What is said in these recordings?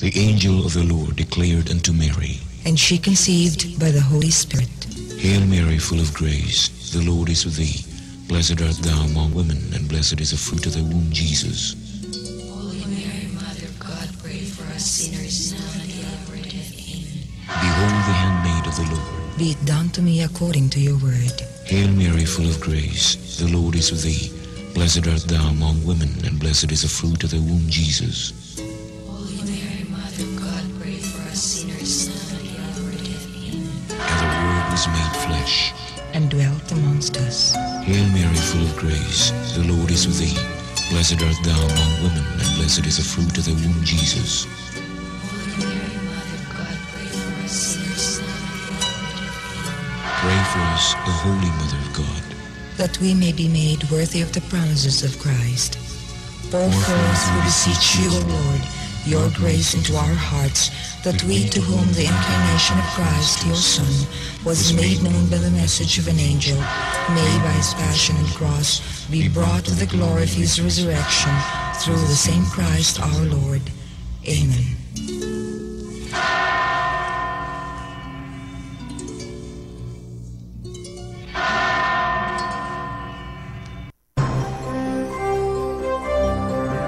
The angel of the Lord declared unto Mary, and she conceived by the Holy Spirit. Hail Mary, full of grace, the Lord is with thee. Blessed art thou among women, and blessed is the fruit of thy womb, Jesus. Holy Mary, Mother of God, pray for us sinners, now and at the hour of our death. Amen. Behold the handmaid of the Lord. Be it done to me according to your word. Hail Mary, full of grace, the Lord is with thee. Blessed art thou among women, and blessed is the fruit of thy womb, Jesus. Holy Mary, Mother of God, pray for us sinners, now and at the hour of our death. Amen. And the Word was made flesh, And dwelt amongst us. Hail Mary, full of grace, the Lord is with thee. Blessed art thou among women, and blessed is the fruit of thy womb, Jesus. Holy Mary, Mother of God, pray for us sinners, now and at the hour of our death. Pray for us, O Holy Mother of God. That we may be made worthy of the promises of Christ. Pour forth, we beseech you, O Lord, your grace into our hearts, that we, to whom the incarnation of Christ, your Son, was made known by the message of an angel, may by his passion and cross be brought to the glory of his resurrection, through the same Christ our Lord. Amen.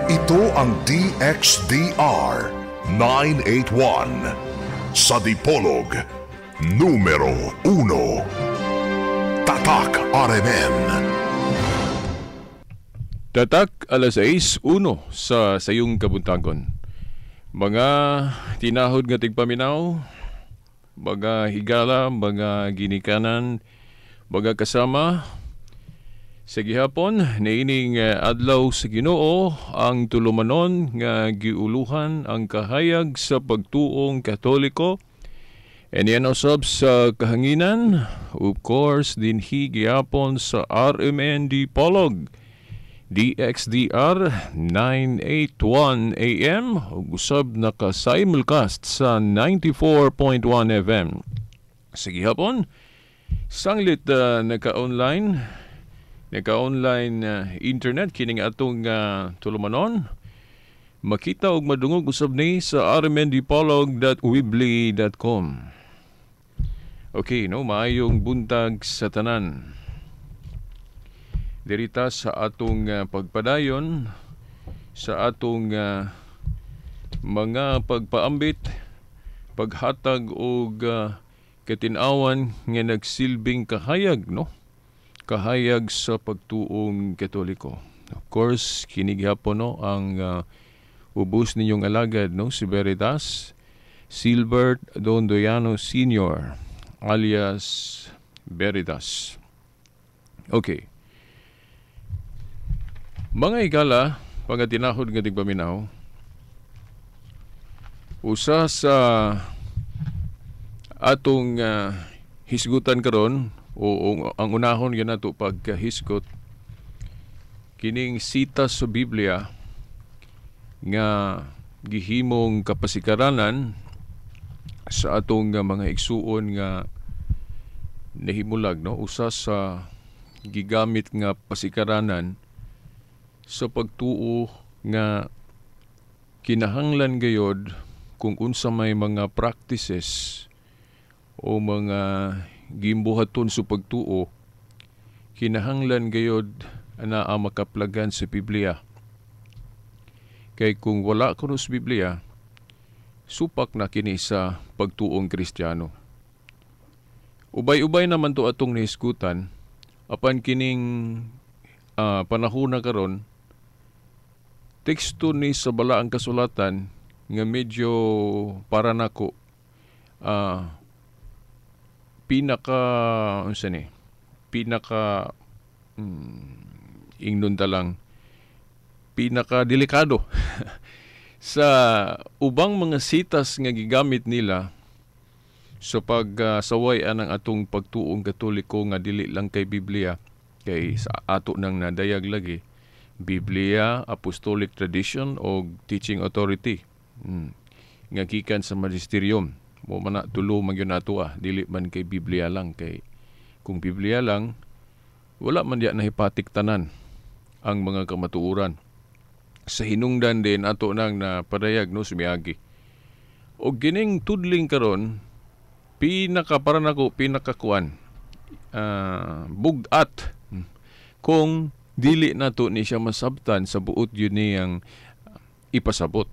Ito ang DXDR 981 sa Dipolog numero 1. Tatak RMN. Tatak alas 6:01 sa sayong kabuntagon. Mga tinahod nga tigpaminaw, mga higala, mga ginikanan, mga kasama, sa gihapon, niining adlaw sa Ginoo ang tulumanon nga giuluhan ang kahayag sa pagtuong Katoliko. And yan usab sa kahanginan, of course, dinhi gihapon sa RMN Dipolog, DXDR 981 AM, usab naka-simulcast sa 94.1 FM. Sa gihapon, sanglit naka-online internet kining atong tulumanon. Makita og madungog usab ni sa rmndipolog.weebly.com. Okay, no, maayong buntag sa tanan. Dirita sa atong pagpadayon sa atong mga pagpaambit, paghatag og katin-awan nga nagsilbing kahayag, no? Kahayag sa pagtuong Katoliko. Of course, kinighapon no ang ubos ninyong alagad, no, si Veritas Silbert Dondoyano Sr. alias Veritas. Okay. Mga higala, pagatinahod nga tigpaminaw, usa sa atong hisgutan karon o ang unahon yan nato pagkahisgot kining sita sa Biblia nga gihimong kapasikaranan sa atong mga igsuon nga nahimulag, no, usa sa gigamit nga pasikaranan sa pagtuo nga kinahanglan gayod kung unsa may mga practices o mga gimbuhaton sa pagtuo, kinahanglan gayod na makaplagan sa Biblia. Kay kung wala kuno sa Biblia, supak na kini sa pagtuong Kristiyano. Ubay-ubay naman to atong nahisgutan, apan kining panahon na karon, teksto ni sa balaang kasulatan nga medyo para nako pinaka delikado sa ubang mga sitas nga gigamit nila sa pagsaway anang atong pagtuong Katoliko nga dili lang kay Biblia, kay sa ato nang nadayag lagi Biblia, Apostolic Tradition o Teaching Authority nga gikan sa magisterium. Mo man na tulo magyud nato dili man kay Biblia lang, kay kung Biblia lang wala man diya nahipatik tanan ang mga kamatuoran. Sa hinungdan din ato nang napadayag, no, sumiyagi O gining tudling karon para nako pinakakuan bugat kung dili nato ni siya masabtan sa buot yun niyang ipasabot.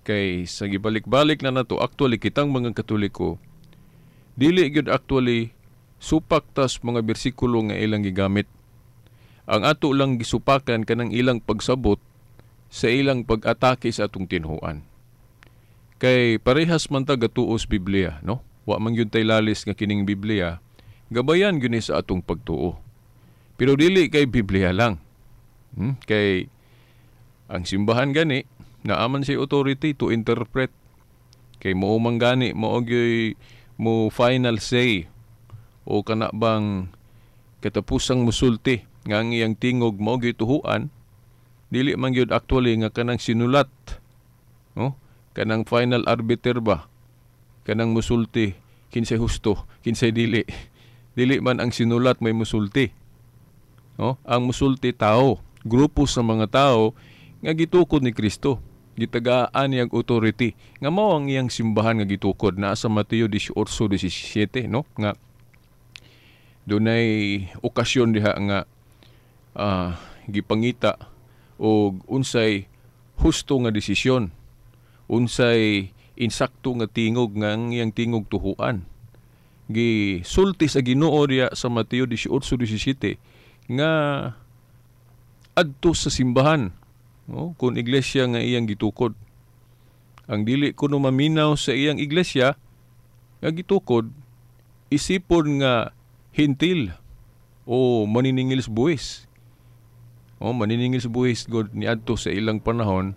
Kay sa gibalik-balik na nato, actually kitang mga Katoliko, dili gyud actually supak tas mga bersikulo nga ilang gigamit. Ang ato lang gisupakan kanang ilang pagsabot sa ilang pag-atake sa atong tinhuan. Kay parehas man ta gatuos Biblia, no? Wa man gyud tay lalis nga kining Biblia, gabayan gyud ni sa atong pagtuo. Pero dili kay Biblia lang. Kay ang simbahan gani naaman siya authority to interpret. Kay mao man gani mao gyud mo final say o kana bang katapusang musulti nga ang iyang tingog mao gyud tuhuan, dili man gyud actually nga kanang sinulat, no? Kanang final arbiter ba, kanang musulti kinsay husto kinsay dili. Dili man ang sinulat may musulti, no? Ang musulti tao, grupo sa mga tao nga gitukod ni Kristo, gitagaan niyang authority nga mao ang iyang simbahan nga gitukod na sa Mateo 18:17, no? Nga dunay okasyon diha nga gipangita og unsay husto nga desisyon, unsay insakto nga tingog nga ang iyang tingog tuhuan. Gisulti sa Ginoo diya sa Mateo 18:17 nga adto sa simbahan, no? Kung iglesia nga iyang gitukod. Ang dili kuno maminaw sa iyang iglesia nga gitukod, isipon nga hintil o maniningil sa buwis. O maniningil sa buwis god niadto sa ilang panahon,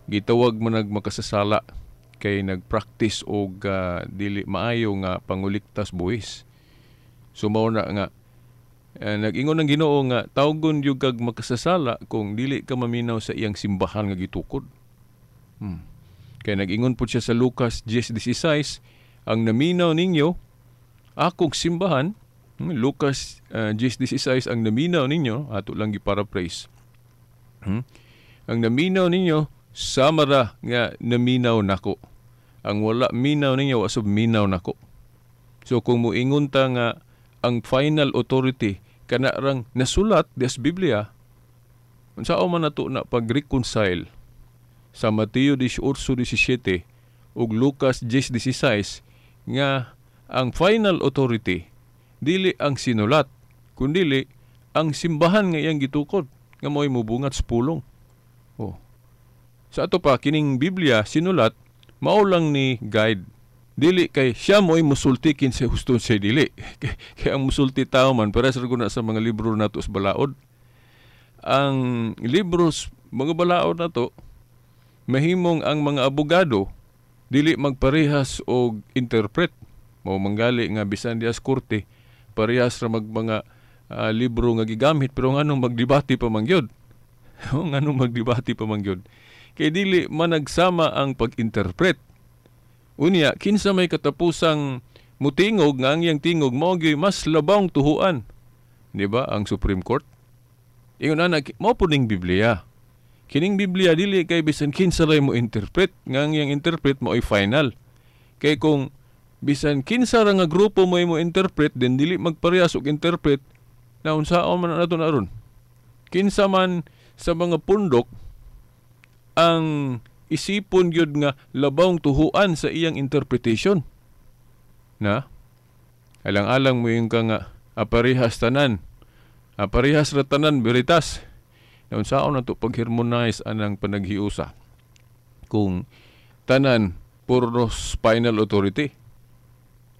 gitawag man nagmakasasala kay nagpractice og dili maayo nga panguliktas buwis. So mao na nga nag-ingon ng Ginoo nga tawgon yung kag makasasala kung dili ka maminaw sa iyang simbahan nga gitukod. Kaya nag-ingon po siya sa Lucas 10:16, ang naminaw ninyo akong simbahan. Lucas 10:16, ang naminaw ninyo, ato lang gi-paraphrase. Ang naminaw ninyo samara nga naminaw nako. Ang wala minaw ninyo wasab minaw nako. So kung moingon ta nga ang final authority kana rang nasulat des Biblia, unsao man nato na pag-reconcile sa Mateo 18:17 ug Lucas 10:16 nga ang final authority dili ang sinulat kundi ang simbahan nga iyang gitukod nga mo'y mubungat sa pulong. Sa ato pa kining Biblia sinulat mao lang ni guide. Dili kay siya mo'y musulti kinsa husto siya dili. Kay ang musulti tao man para sa sa mga libro nato sa balaod. Ang libros mga balaod nato mahimong ang mga abogado dili magparehas og interpret. Mao manggali nga bisan dias korte parehas ra mga libro nga gigamit pero nganong magdebate pa man gyud. Nganong magdebate pa man gyud. Kay dili man nagsama ang pag-interpret. Unya, kinsa may katapusang mutingog nga ang iyang tingog mao gyud mas labang tuhuan. Di ba? Ang Supreme Court. Ingon ana mao po ning Biblia. Kining Biblia dili kay bisan kinsa ray mo interpret nga ang iyang interpret mo ay final. Kay kung bisan kinsa ra nga grupo mo interpret then dili magparehas og interpret na unsaon man nato na aron. Kinsa man sa mga pundok ang isipon gyud nga labawng tuhuan sa iyang interpretation. Na? Alang-alang mo yung ka nga aparehas tanan. Aparehas ra tanan veritas. Na unsaon nato pag-harmonize anang panaghiusa kung tanan puro final authority.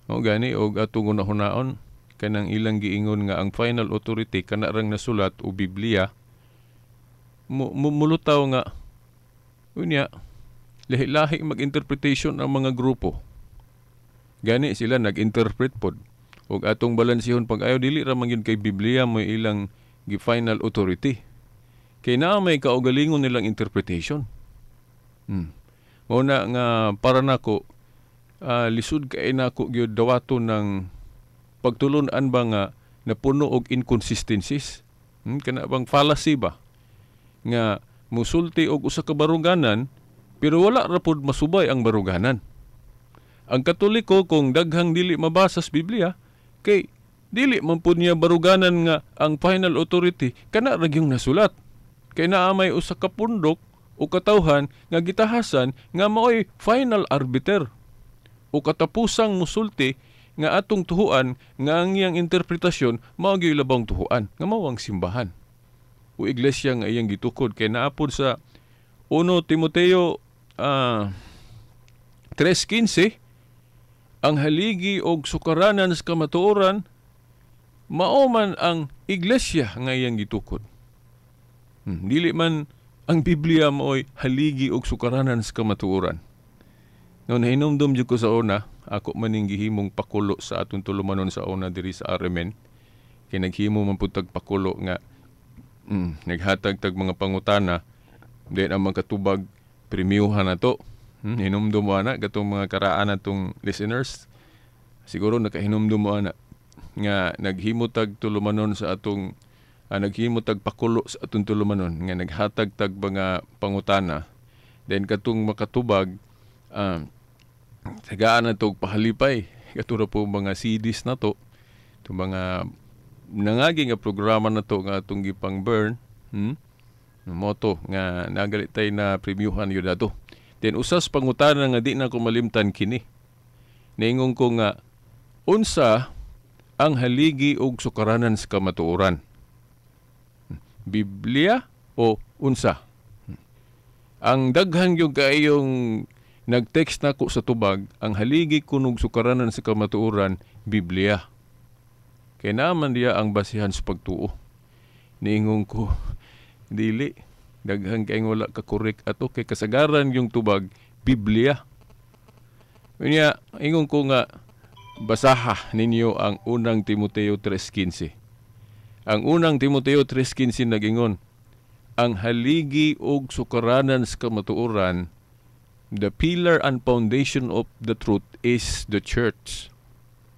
O gani og atong hunaon kanang ilang giingon nga ang final authority kana rang nasulat o Biblia mulutaw nga unya lahi-lahi mag-interpretation ang mga grupo. Gani sila nag-interpret pod og atong balansihon pag-ayo dili ra man gyud kay Biblia mo ilang gi-final authority. Kay naa may kaugalingon nilang interpretation. Mao na nga para nako lisod kay nako gyud dawaton ng pagtulon-an ba nga napuno og inconsistencies. Kana bang fallacy ba nga musulti og usa ka baruganan Pero wala ra pud masubay ang baruganan. Ang Katoliko kung daghang dili mabasa sa Biblia, kay dili man pud niya baruganan nga ang final authority kana ra gyung nasulat. Kay naa may usa ka pundok o katawhan nga gitahasan nga mao'y final arbiter o katapusang musulti nga atong tuhuan nga ang iyang interpretasyon mao gyud labang tuhuan nga mao ang simbahan o iglesia nga iyang gitukod. Kay naapod sa 1 Timoteo 3:15, ang haligi og sukaranan sa kamatuoran mao man ang iglesia nga iyang gitukod. Dili man ang Biblia mo'y haligi og sukaranan sa kamatuoran. No, nahinumdum jud ko sa una, ako maning gihimong pakulo sa atong tulumanon sa una diri sa RMN. Kay naghimo man pud tag pakulo nga naghatag tag mga pangutana, then ang mga katubag premiuhan nato. Hinumdum mo na gatong mga karaan natong listeners. Siguro nakahinumdum mo na nga naghimo tag tulumanon sa atong naghimo tag pakulo sa atong tulumanon nga naghatag tag mga pangutana. Then katong makatubag tagaan na to pahalipay. Katuro po mga CDs na to. Itong mga nangagi nga programa na to nga atong gipang burn. Moto nga nagalitay na premiuhan yun na to. Then usas pangutana nga di na ko malimtan kini. Naingon ko nga, unsa ang haligi og sukaranan sa kamatuoran? Biblia o unsa? Ang daghan yung kaayong nag-text na ko sa tubag, ang haligi kunog sukaranan sa kamatuoran, Biblia. Kaya naman diya ang basihan sa pagtuo. Niingon ko, dili, daghan kayong wala kakorek ato kay kasagaran yung tubag, Biblia. Kanya, ingon ko nga, basaha ninyo ang unang Timoteo 3:15. Ang unang Timoteo 3:15 nagingon, ang haligi og sukaranan sa kamatuoran, the pillar and foundation of the truth is the church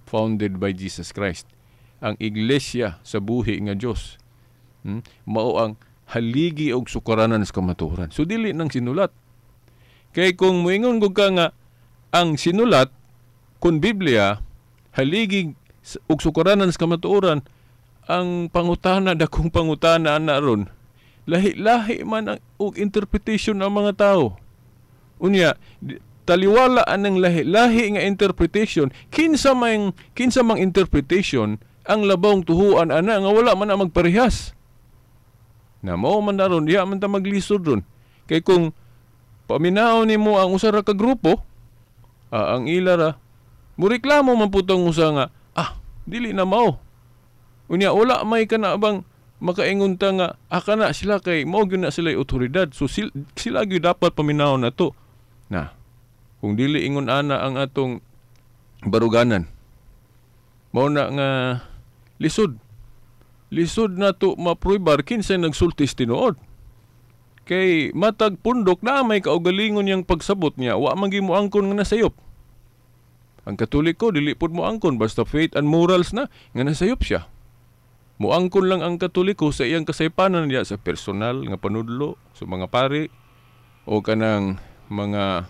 founded by Jesus Christ. Ang iglesia sa buhi nga Dios. Mao ang haligi og sukaranan sa kamatuoran. So dili nang sinulat. Kay kung moingon ko ka nga ang sinulat kun Biblia haligi og sukaranan sa kamatuoran, ang pangutana dakong pangutana ana ron. Lahi-lahi man ang og interpretation ng mga tao. Unya taliwala anang lahi-lahi nga interpretation, kinsa mang interpretation ang labong tuhuan ana nga wala man na magparehas. Na mao man naron diha man ta maglisod ron. Kay kung paminaw nimo ang usa ra ka grupo, ang ilara mureklamo man putong usa nga dili na mao. Unya wala may kana bang makaingon ta nga kana sila kay mao gyud na sila otoridad. So sila gyud dapat paminaw na to. Na kung dili ingon ana ang atong baruganan, mao na nga lisod na to mapruibar kinsa nagsultis tinuod. Kay matag pundok na may kaugalingon yang pagsabot niya, wa man mo angkon nga nasayop. Ang Katoliko dili pud mo angkon basta faith and morals na nga nasayop siya. Muangkon lang ang Katoliko sa iyang kasaypanan niya sa personal nga panudlo sa mga pari o kanang mga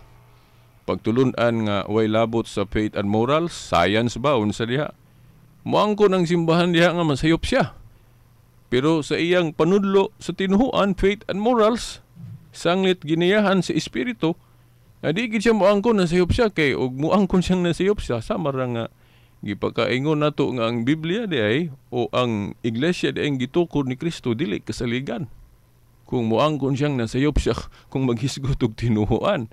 pagtulunan nga way labot sa faith and morals, science ba unsa diha. Muangkon ang simbahan diha nga masayop siya. Pero sa iyang panudlo sa tinuhuan, faith and morals, sanglit giniyahan sa espiritu, na di gid siya muangkon na sayop siya kay og muangkon siyang nasayop siya sama ra nga gipakaingon nato nga ang Biblia di ay o ang iglesia di ay gitukod ni Kristo dili kasaligan. Kung muangkon siyang nasayop siya kung maghisgot og tinuhuan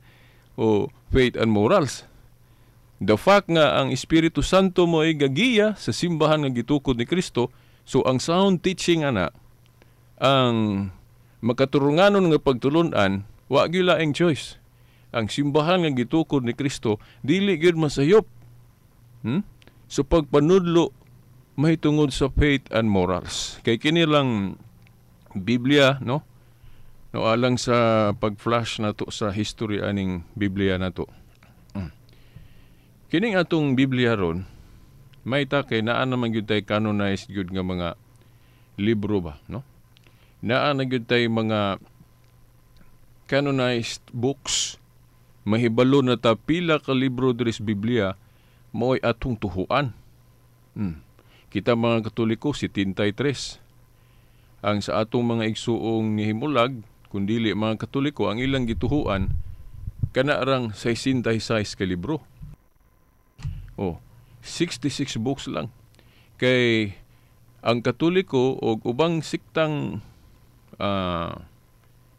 o faith and morals. The fact nga ang Espiritu Santo mo ay gagiya sa simbahan nga gitukod ni Kristo, so ang sound teaching ana, ang makaturunganon nga pagtulunan, wa gyud laing choice. Ang simbahan nga gitukod ni Kristo dili gyud masayop. So pagpanudlo mahitungod sa faith and morals. Kay kini lang Biblia, no? No alang sa pag-flash nato sa history aning Biblia nato. Kining atong Biblia ron, may kay naa naman gyud tay canonized gyud nga mga libro ba, no? Naa na gyud tay mga canonized books mahibalo na ta pila ka libro diri sa Biblia mo'y atong tuhuan. Kita mga Katoliko, 73. Ang sa atong mga igsuong nihimulag, kung dili mga Katoliko, ang ilang gituhuan, kanarang 66 ka libro. 66 books lang. Kay ang Katoliko o ubang siktang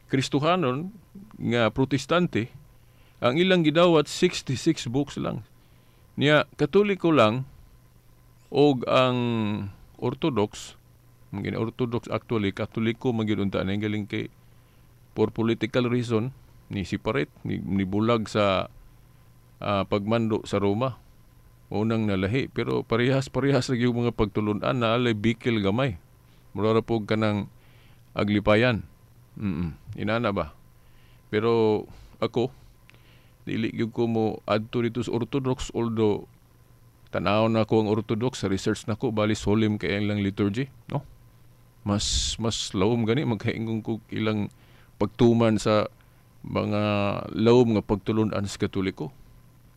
Kristohanon nga Protestante, ang ilang gidawat 66 books lang. Niya Katoliko lang og ang Orthodox, mga Orthodox actually Katoliko magidunta na galing kay for political reason ni separate ni bulag sa pagmando sa Roma. Unang nalahi pero parehas lagi yung mga pagtulunan na alay bikil gamay. Mura po kanang aglipayan. Inana ba? Pero ako dili gyud ko mo adto dito sa Orthodox, although tanaw na ko ang Orthodox sa research nako bali solemn kay ilang liturgy, no? Mas lawom gani magkaingong ko ilang pagtuman sa mga lawom nga pagtulunan sa Katoliko.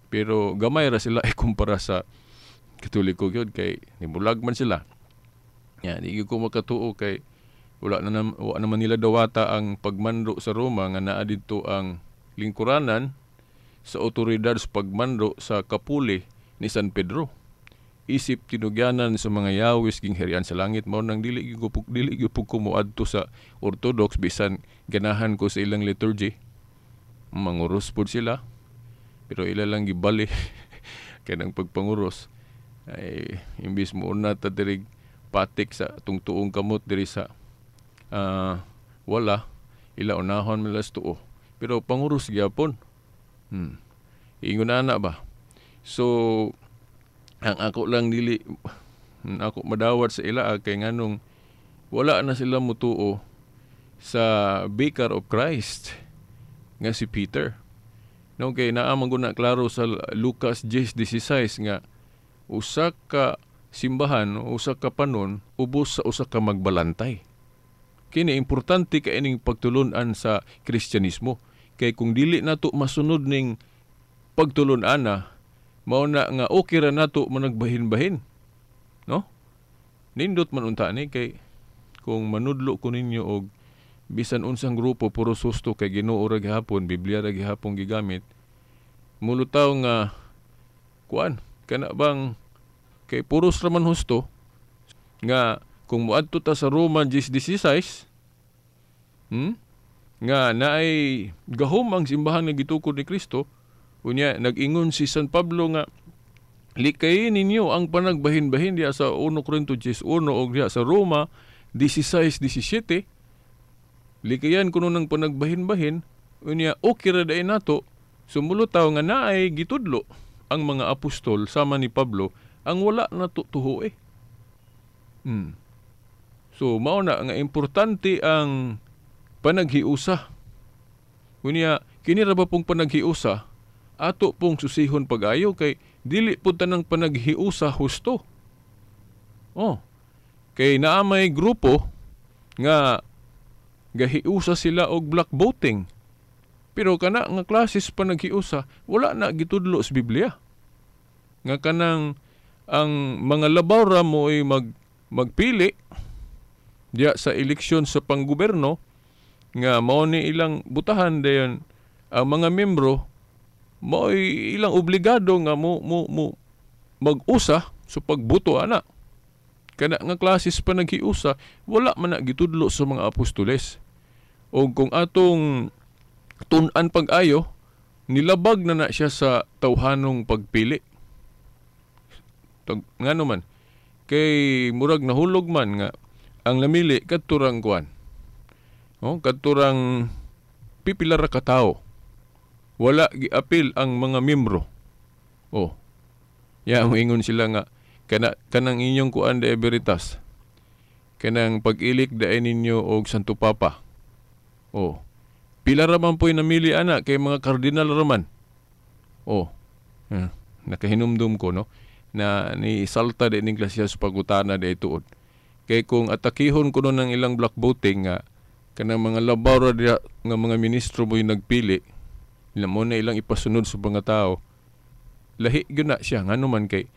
Pero gamay ra sila kumpara sa Katoliko gyud kay nibulag man sila. Ya, di gyud ko makatuo kay wala naman nila dawata ang pagmando sa Roma nga naa didto ang lingkuranan sa otoridad sa pagmando sa kapuli ni San Pedro. Isip tinugyanan sa mga yawis ging herian sa langit mao nang dili gyud ko moadto sa Orthodox bisan ganahan ko sa ilang liturgy. Manguros pud sila. Pero ila lang gibali kanang pagpanguros ay imbis mo una ta diri patik sa tungtuong kamot diri sa wala ila unahon milas tuo pero panguros gyapon. Ingon ana ba? So ang ako lang dili ako madawat sa ila kay nganong wala na sila mutuo sa Vicar of Christ nga si Peter. No, kay naamang guna klaro sa Lucas 10:16 nga usa ka simbahan, usa ka panon ubos sa usa ka magbalantay. Kini importante kay ining pagtulon-an sa Kristyanismo. Kay kung dili nato masunod ning pagtulon-an na, mao na nga okay ra nato managbahin-bahin. No? Nindot man unta ni kay kung manudlo ko ninyo og bisan unsang grupo puro susto kay Ginoo ra gihapon, Biblia ra gihapon gigamit. Mulutaw nga kuan kana bang kay puros ra man husto nga kung moadto ta sa Roma 10:16 nga naay gahom ang simbahan nga gitukod ni Kristo, unya nag-ingon si San Pablo nga likayin ninyo ang panagbahin-bahin diya sa 1 Corinto 10:1 o diya sa Roma 16:17. Likayan kuno ng panagbahin-bahin, unya okay ra day nato sumulutaw nga naay gitudlo ang mga apostol sama ni Pablo ang wala nato tuho . So mao na nga importante ang panaghiusa. Unya kini ra ba pong panaghiusa ato pong susihon pag-ayo kay dili pud tanang panaghiusa husto. Kay naamay grupo nga gahiusa sila og black voting. Pero kana nga klases pa naghiusa, wala na gitudlo sa Biblia. Nga kanang ang mga labaw ra mo ay magpili diya sa eleksyon sa panggobyerno nga mao ni ilang butahan dayon ang mga membro mao ilang obligado nga mo mag-usa sa pagbuto ana. Kana nga klases pa naghiusa, wala man na gitudlo sa mga apostoles. O kung atong tun-an pag-ayo, nilabag na siya sa tawhanong pagpili. Nga naman, kay murag nahulog man nga, ang namili kadturang kuan. Kadturang pipila ra ka tawo. Wala giapil ang mga membro. Ingon sila nga, kanang inyong kuan de veritas. Kanang pag-ilik daay ninyo og Santo Papa. Pila raman po'y namili ana kay mga kardinal raman. Nakahinumdum ko no na ni salta din ng klasya sa pagutana de tuod. Kay kung atakihon ko no ng ilang black voting nga kanang mga labaw ra nga mga ministro mo'y nagpili, mo na ilang ipasunod sa mga tao, lahi gyud na siya ngano man kay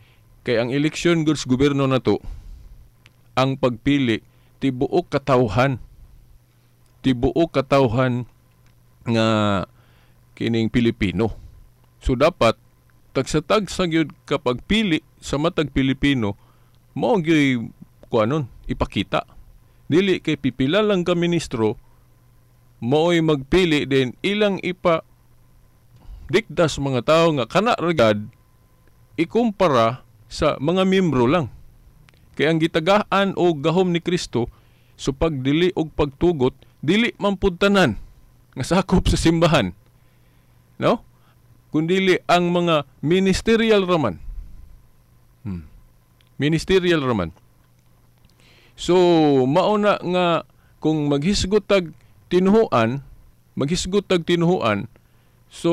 ang eleksyon gud sa gobyerno nato, ang pagpili tibuok katawhan nga kining Pilipino. So dapat tagsatagsa gyud kapag pili sa matag Pilipino mao gyud kuanon ipakita. Dili kay pipila lang ka ministro mao'y magpili din ilang ipa diktas mga tao nga kana regard ikumpara sa mga membro lang. Kay ang gitagaan o gahom ni Kristo so pagdili og pagtugot dili man pud tanan nga sakop sa simbahan. No? Kundili ang mga ministerial raman. Ministerial raman. So mauna nga kung maghisgot tag tinuhuan, so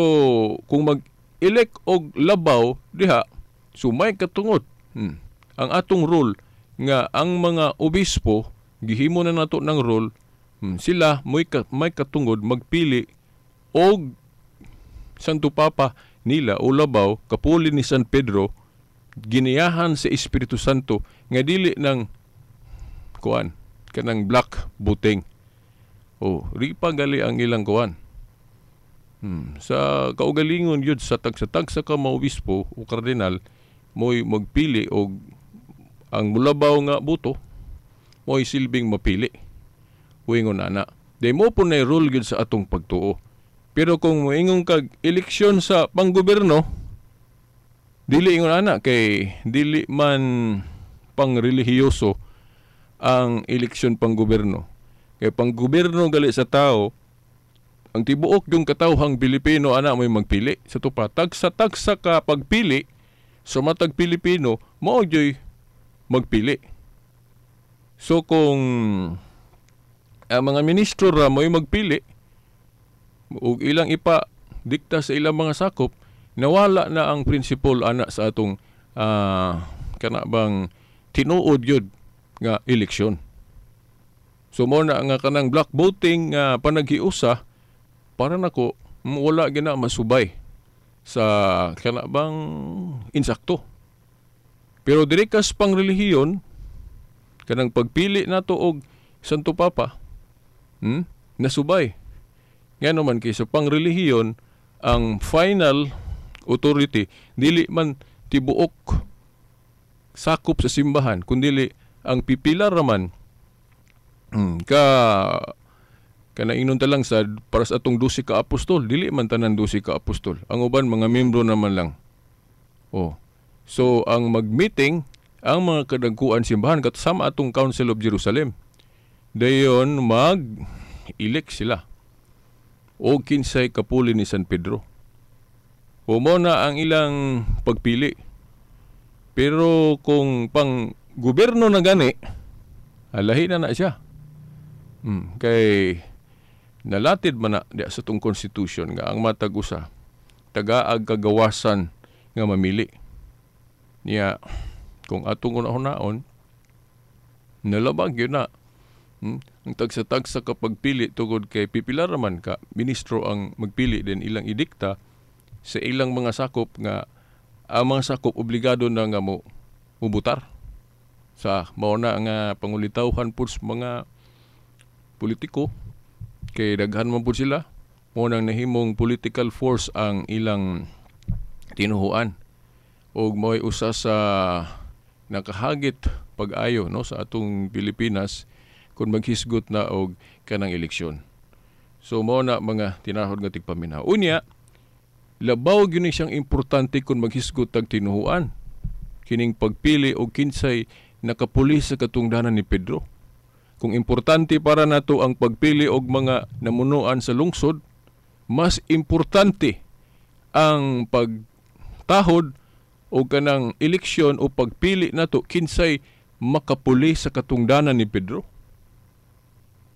kung mag-elect og labaw diha, so may katungod. Ang atong rule nga ang mga obispo gihimo na nato ng rule, sila may katungod magpili og Santo Papa nila o labaw kapuli ni San Pedro giniyahan sa Espiritu Santo nga dili ng kanang black voting. Ripa gali ang ilang kuan. Sa kaugalingon yun sa tagsa ka maobispo o kardinal mo'y magpili og ang mulabaw nga buto mo'y silbing mapili. Uingon ana. Di mo po na rule yun sa atong pagtuo. Pero kung moingon kag eleksyon sa panggoberno, dili ingon ana kay dili man pangrelihiyoso ang eleksyon panggoberno. Kay panggoberno gali sa tao, ang tibuok yung katawhang Pilipino ana mo'y magpili. Sa tupa, tagsa ka pagpili, sa matag Pilipino, mao joy magpili. So kung ang mga ministro ra mo'y magpili, ug ilang ipa dikta sa ilang mga sakop, nawala na ang principle ana sa atong kanabang tinuod yun nga eleksyon. So mo na nga kanang black voting nga panaghiusa para nako wala gina masubay sa kanabang insakto. Pero diri kas pangrelihiyon kanang pagpili nato og Santo Papa nasubay. Ngano man kay sa pangrelihiyon ang final authority dili man tibuok sakop sa simbahan kundi ang pipila raman kana inon talang sa para sa atong 12 ka apostol, dili man tanan 12 ka apostol. Ang uban mga membro naman lang. So ang mag-meeting ang mga kadagkuan simbahan kasama atong Council of Jerusalem. Dayon mag-elect sila o kinsay kapuli ni San Pedro. Mo na ang ilang pagpili. Pero kung pang gobyerno na gani, alahi na siya. Kay nalatid man na di sa itong constitution nga ang matag usa tagaag kagawasan nga mamili. Niya, kung atong unahon nalabag yun na. Ang tagsa-tagsa ka pagpili tugod kay pipila raman ka, ministro ang magpili din ilang idikta sa ilang mga sakop nga ang mga sakop obligado na nga mo mubutar sa mauna nga pangulitawhan po sa mga politiko kay daghan man po sila mo nang nahimong political force ang ilang tinuhuan og mo'y usa sa nakahagit pag-ayo no sa atong Pilipinas kung maghisgot na og kanang eleksyon. So mao na mga tinahod nga tigpaminaw. Unya, labaw gyud siyang importante kung maghisgot tag tinuhuan kining pagpili og kinsay nakapuli sa katungdanan ni Pedro. Kung importante para nato ang pagpili og mga namunuan sa lungsod, mas importante ang pagtahod o kanang eleksyon o pagpili nato kinsay makapuli sa katungdanan ni Pedro.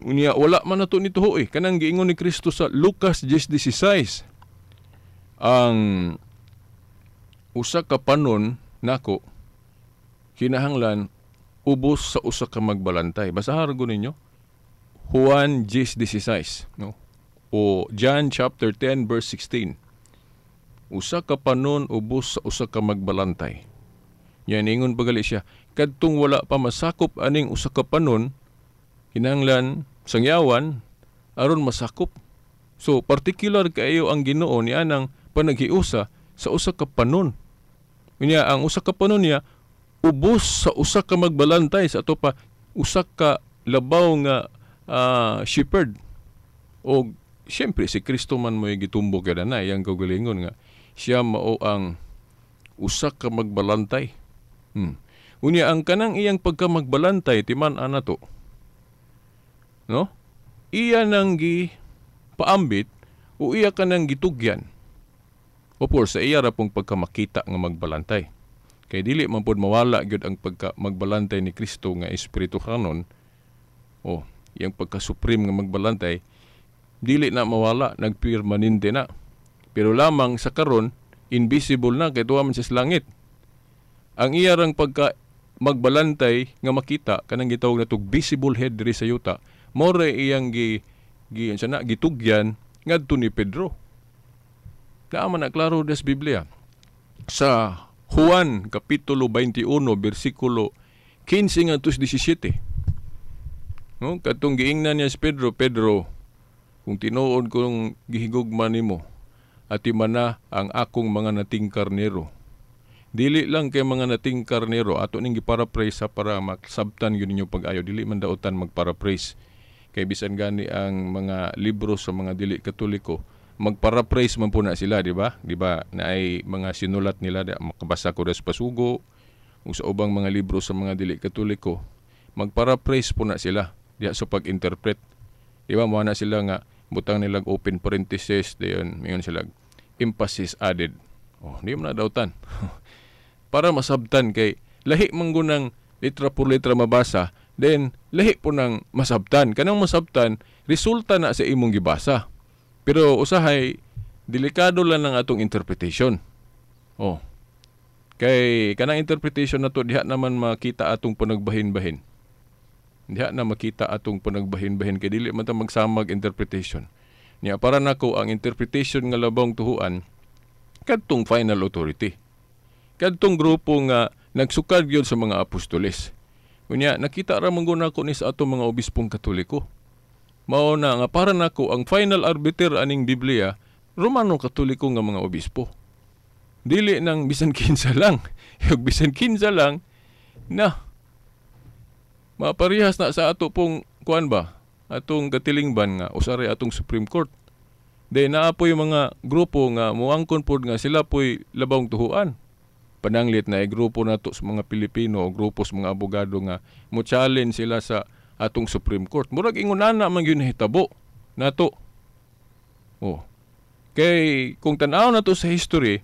Unya wala man nato nituho kanang giingon ni Kristo sa Lucas 10:16. Ang usa ka panon nako kinahanglan ubos sa usa ka magbalantay. Basahan ko ninyo Juan 10:16, no? O John chapter 10 verse 16. usa ka panon ubos sa usa ka magbalantay. Yan ingon pagali siya, kadtong wala pa masakop aning usa ka panon, kinahanglan sangyawan aron masakop. So particular kaayo ang Ginoo niya nang panaghiusa sa usa ka panon. Unya ang usa ka panon niya ubos sa usa ka magbalantay sa ato pa usa ka labaw nga shepherd. O siyempre si Kristo man mo'y gitumbok kada na iyang kaugalingon nga siya mao ang usa ka magbalantay. Unya ang kanang iyang pagkamagbalantay timan anato. No? Iya nang paambit o iya ka nang gitugyan. Of course, sa iya ra pong pagkamakita nga magbalantay. Kay dili man pod mawala gyud ang magbalantay ni Kristo nga espiritu kanon. O, iyang pagka-supreme nga magbalantay, dili na mawala, nagpermanente na. Pero lamang sa karon, invisible na kay tuwa man sa langit. Ang iya rang pagka magbalantay nga makita kanang gitawag natog visible head diri sa yuta, more iyang gitugyan ngadto ni Pedro. Naman na klaro des Biblia. Sa Juan kapitulo 21 bersikulo 15 ngadto 17. No, katong giingnan niya si Pedro, Pedro, kung tinuod kong gihigugman nimo, ati man na ang akong mga nating karnero. Dili lang kay mga nating karnero, ato ning giparaphrase para maksabtan yun ninyo pag-ayo. Dili man daotan magparaphrase. Kay bisan gani ang mga libro sa mga dili katoliko, magparaphrase man po na sila, di ba? Di ba na ay mga sinulat nila, makabasa ko res pasugo, o sa ubang mga libro sa mga dili katoliko, magparaphrase po na sila diya sa pag-interpret. Di ba, na sila nga, butang nilang open parenthesis, dayon, mayon sila, emphasis added. Oh, di mo na dautan. Para masabtan kay, lahi manggunang litra por litra mabasa, then lahi po nang masabtan. Kanang masabtan, resulta na sa imong gibasa. Pero usahay, delikado lang ng atong interpretation. Oh, kay kanang interpretation na to, diha naman makita atong panagbahin-bahin. Diha na makita atong panagbahin-bahin kay dili man ta magsamag interpretation. Niya para nako ang interpretation nga labang tuhuan kadtong final authority. Kadtong grupo nga nagsukad gyud sa mga apostoles. Kunya nakita ra man guna ko ni sa atong mga obispong Katoliko. Mao na nga para nako ang final arbiter aning Biblia Romano Katoliko nga mga obispo. Dili nang bisan kinsa lang. Yung bisan kinsa lang na maparihas na sa ato pong kuan ba? Atong katilingban nga usari atong Supreme Court. Day naa po'y mga grupo nga muangkon pod nga sila po'y labawng tuhuan. Pananglit na grupo nato sa mga Pilipino o grupo sa mga abogado nga mo-challenge sila sa atong Supreme Court. Murag ingunana man gyud nahitabo nato. Oh. Kay kung tan-aw nato sa history,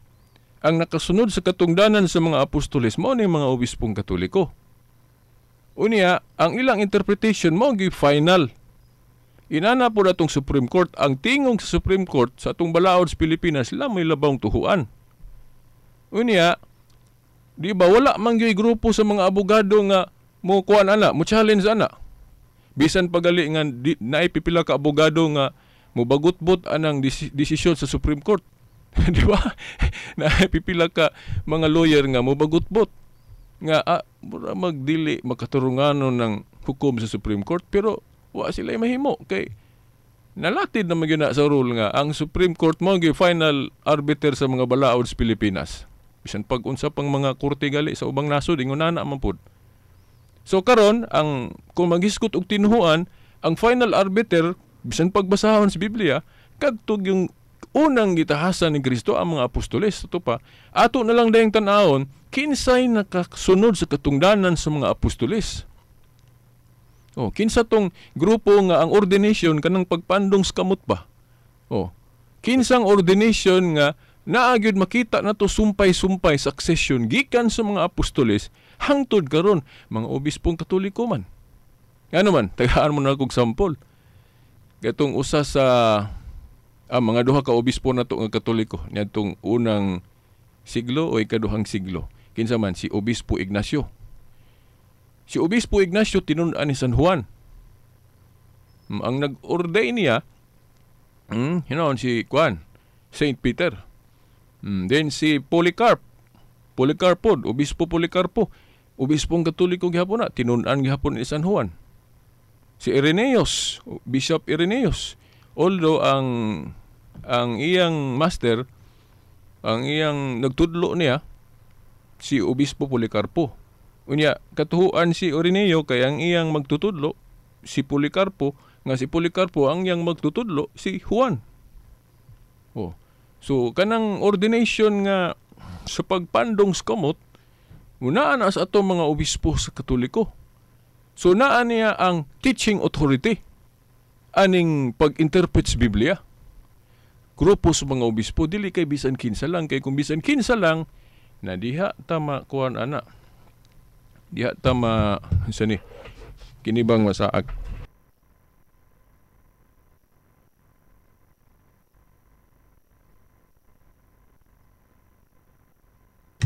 ang nakasunod sa katungdanan sa mga apostoles mao ni mga obispong Katoliko. Unya, ang ilang interpretation mo gi final. Inana po na itong Supreme Court. Ang tingong sa Supreme Court sa itong balaod sa Pilipinas, sila may labang tuhuan. Unya, di ba wala mangyoy grupo sa mga abogado nga mo kuan ana, mo challenge ana. Bisan pagali nga naipipila ka abogado nga mo bagut-but anang desisyon sa Supreme Court. Di ba? Naipipila ka mga lawyer nga mo bagut-but nga mura magdili makaturunganon ng hukom sa Supreme Court pero wa sila mahimo kay nalatid na magyuna sa rule nga ang Supreme Court mo gi final arbiter sa mga balaod sa Pilipinas. Bisan pag-unsa pang mga korte gali sa ubang nasod ingunana man pud. So karon ang kung maghiskot og tinuhuan ang final arbiter bisan pagbasahon sa Biblia kadtog yung unang gitahasan ni Kristo ang mga apostoles. Ito pa, ato na lang dayang tanawon, kinsay nakasunod sa katungdanan sa mga apostoles. Oh, kinsa tong grupo nga ang ordination kanang pagpandong sa kamot ba? Oh, kinsang ordination nga naagyud makita nato sumpay-sumpay succession gikan sa mga apostoles hangtod karon mga obispong Katoliko man. Ano man, tagaan mo na kog sample. Katong usa sa mga duha ka obispo nato nga Katoliko niadtong unang siglo o ikaduhang siglo. Kinsa man si Obispo Ignacio. Si Obispo Ignacio tinun-an ni San Juan. Ang nag-ordain niya si Saint Peter. Then si Polycarp pod, Obispo Policarpo, Obispong Katoliko gihapon na, tinun-an gihapon ni San Juan. Si Irenaeus, Bishop Irenaeus, although ang iyang master, ang iyang nagtudlo niya, si Obispo Policarpo. Unya, katuhuan si Ireneo kay ang iyang magtutudlo, si Policarpo, nga si Policarpo ang iyang magtutudlo, si Juan. So, kanang ordination nga sa pagpandong sa kamot, munaan as ato mga obispo sa Katoliko. So, naan niya ang teaching authority, aning pag-interpret sa Biblia. Grupo sa mga obispo, dili kay bisan kinsa lang, kay kung bisan kinsa lang, na diha tama kuan ana. Diha tama sani kinibang masaag.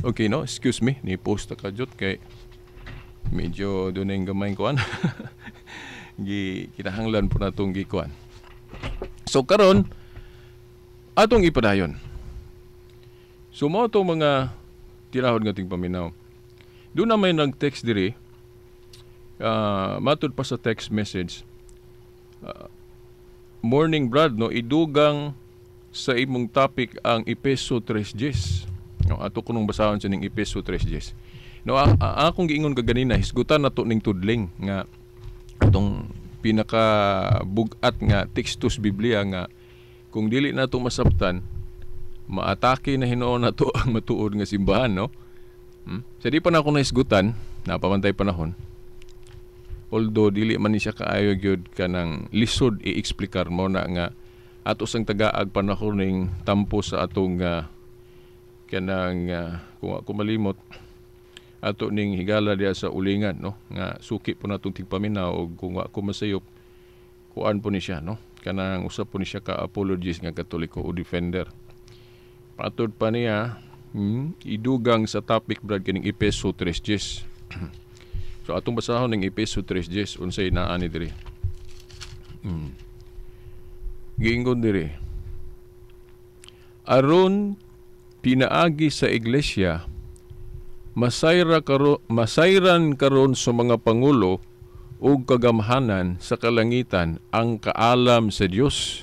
Okay, no? Excuse me. Ni-post na kajot kay medyo doon na yung gamay kuan. Kinahanglan po na itong gikuan. So, karon atong ipadayon. So, mo itong mga tinahod nga ting paminaw. Doon na may nag-text diri. Matod pa sa text message. Morning Brad, no? Idugang sa imong topic ang Epeso 3:10. No, ato kunong basahon sa ning Epeso 3:10. No, akong giingon kaganina, hisgutan nato ning tudling nga atong pinaka bugat nga tekstus Biblia nga kung dili nato masabtan, maatake na hinuon nato ang matuod nga simbahan, no? Sa di pa na ako nahisgutan, napamantay panahon. Although dili man ni siya kaayo gyud kanang lisod i-eksplikar mo na nga ato sang tagaag panahon ning tampo sa atong kanang kung ako malimot ato ning higala diya sa ulingan, no, nga suki po natong tigpaminaw og kung ako masayop kuan po ni siya, no, kanang usap po ni siya ka apologist nga Katoliko o defender. Patod pa niya idugang sa topic brad kining Epeso 3:10. So atong basahon ning Epeso 3:10 unsay naa ni diri. Giingon diri, aron pinaagi sa iglesia, masayran karon sa mga pangulo ug kagamhanan sa kalangitan ang kaalam sa Dios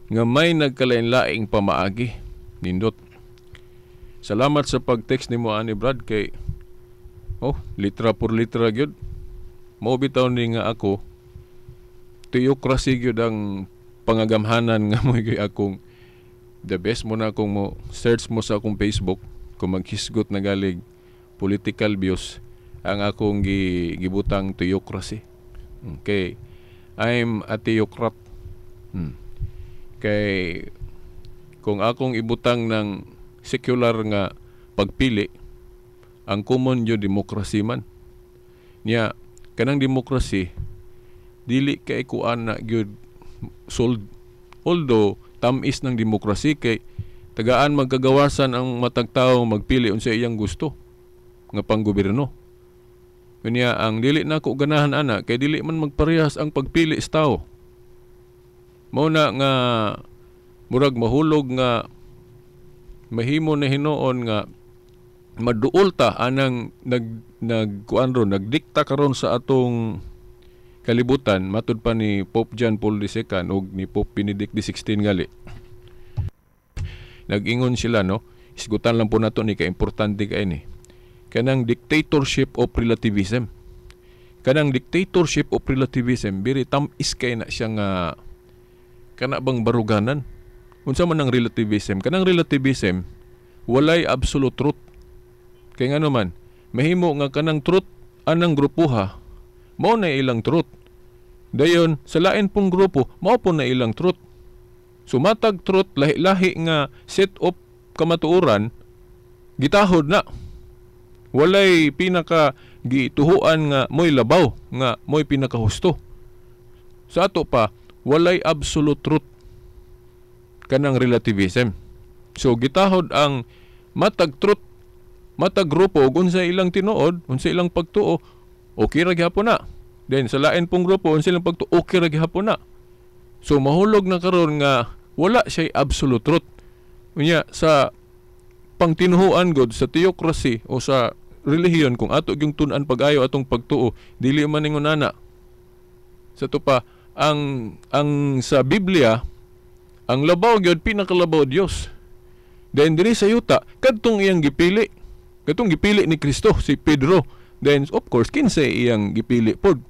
nga may nagkalain-laing pamaagi. Nindot. Salamat sa pag-text nimo ani Brad kay litra por litra gyud. Mao bitaw ni nga ako theocracy gyud ang pangagamhanan nga mo gyud akong the best mo na kung mo search mo sa akong Facebook kung maghisgot na galig political views ang akong gibutang theocracy. Okay. I'm a theocrat. Kay kung akong ibutang ng secular nga pagpili, ang common yun demokrasy man. Niya, kanang demokrasy, dili kay kuan na gyud sold. Although tamis ng demokrasy kay tagaan magkagawasan ang matag tawo magpili unsa iyang gusto nga panggobyerno. Kanya ang dili na ko ganahan ana kay dili man magparehas ang pagpili sa tawo. Mao na nga murag mahulog nga mahimo na hinuon nga maduol ta anang nagdikta karon sa atong kalibutan matud pa ni Pope John Paul II ug ni Pope Benedict XVI gali. Nag-ingon sila, no, isgutan lang po nato ni ka-importante kay ni. Kanang dictatorship of relativism. Kanang dictatorship of relativism biri tamis kay na siya nga kana bang baruganan. Unsa man ang relativism? Kanang relativism walay absolute truth. Kay ngano man mahimo nga kanang truth anang grupuha mao na ilang truth. Dayon sa lain pong grupo mao po na ilang truth. Sumatag truth lahi-lahi nga set of kamatuoran gitahod na. Walay pinaka gituhuan nga mo'y labaw nga mo'y pinakahusto. Sa ato pa walay absolute truth kanang relativism. So gitahod ang matag truth matag grupo ug unsa ilang tinuod, unsa ilang pagtuo, okay ra gyapon na. Then sa lain pong grupo unsa ilang pagtuo, okay ra gyapon na. So mahulog na karon nga wala siya absolute truth. Unya sa pangtinuhuan god sa theocracy o sa relihiyon kung ato gyung tun-an pag-ayo atong pagtuo dili man ningon ana. Sa to pa ang sa Biblia ang labaw gyud pinakalabaw Dios. Then diri sa yuta kadtong iyang gipili. Kadtong gipili ni Kristo si Pedro. Then of course kinsa iyang gipili pod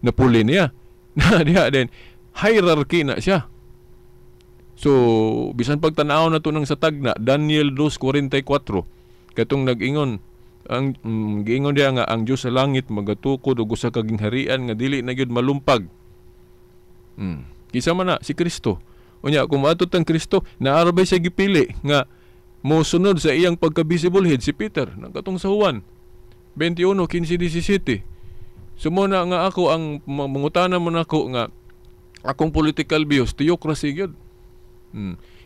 napuli niya. Na diha then hierarchy na siya. So bisan pagtan-aw na to nang sa tagna Daniel 2:44 katong nag-ingon ang giingon diha nga ang Dios sa langit magatukod og usa ka gingharian nga dili na gyud malumpag. Kisa man na si Kristo. Unya kung maadto tang Kristo naarabay siya gipili nga mosunod sa iyang pagka-visible head si Peter nang katong sa Juan 21:15-17. Sumuna nga ako ang mangutana mo nako nga akong political views theocracy gyud.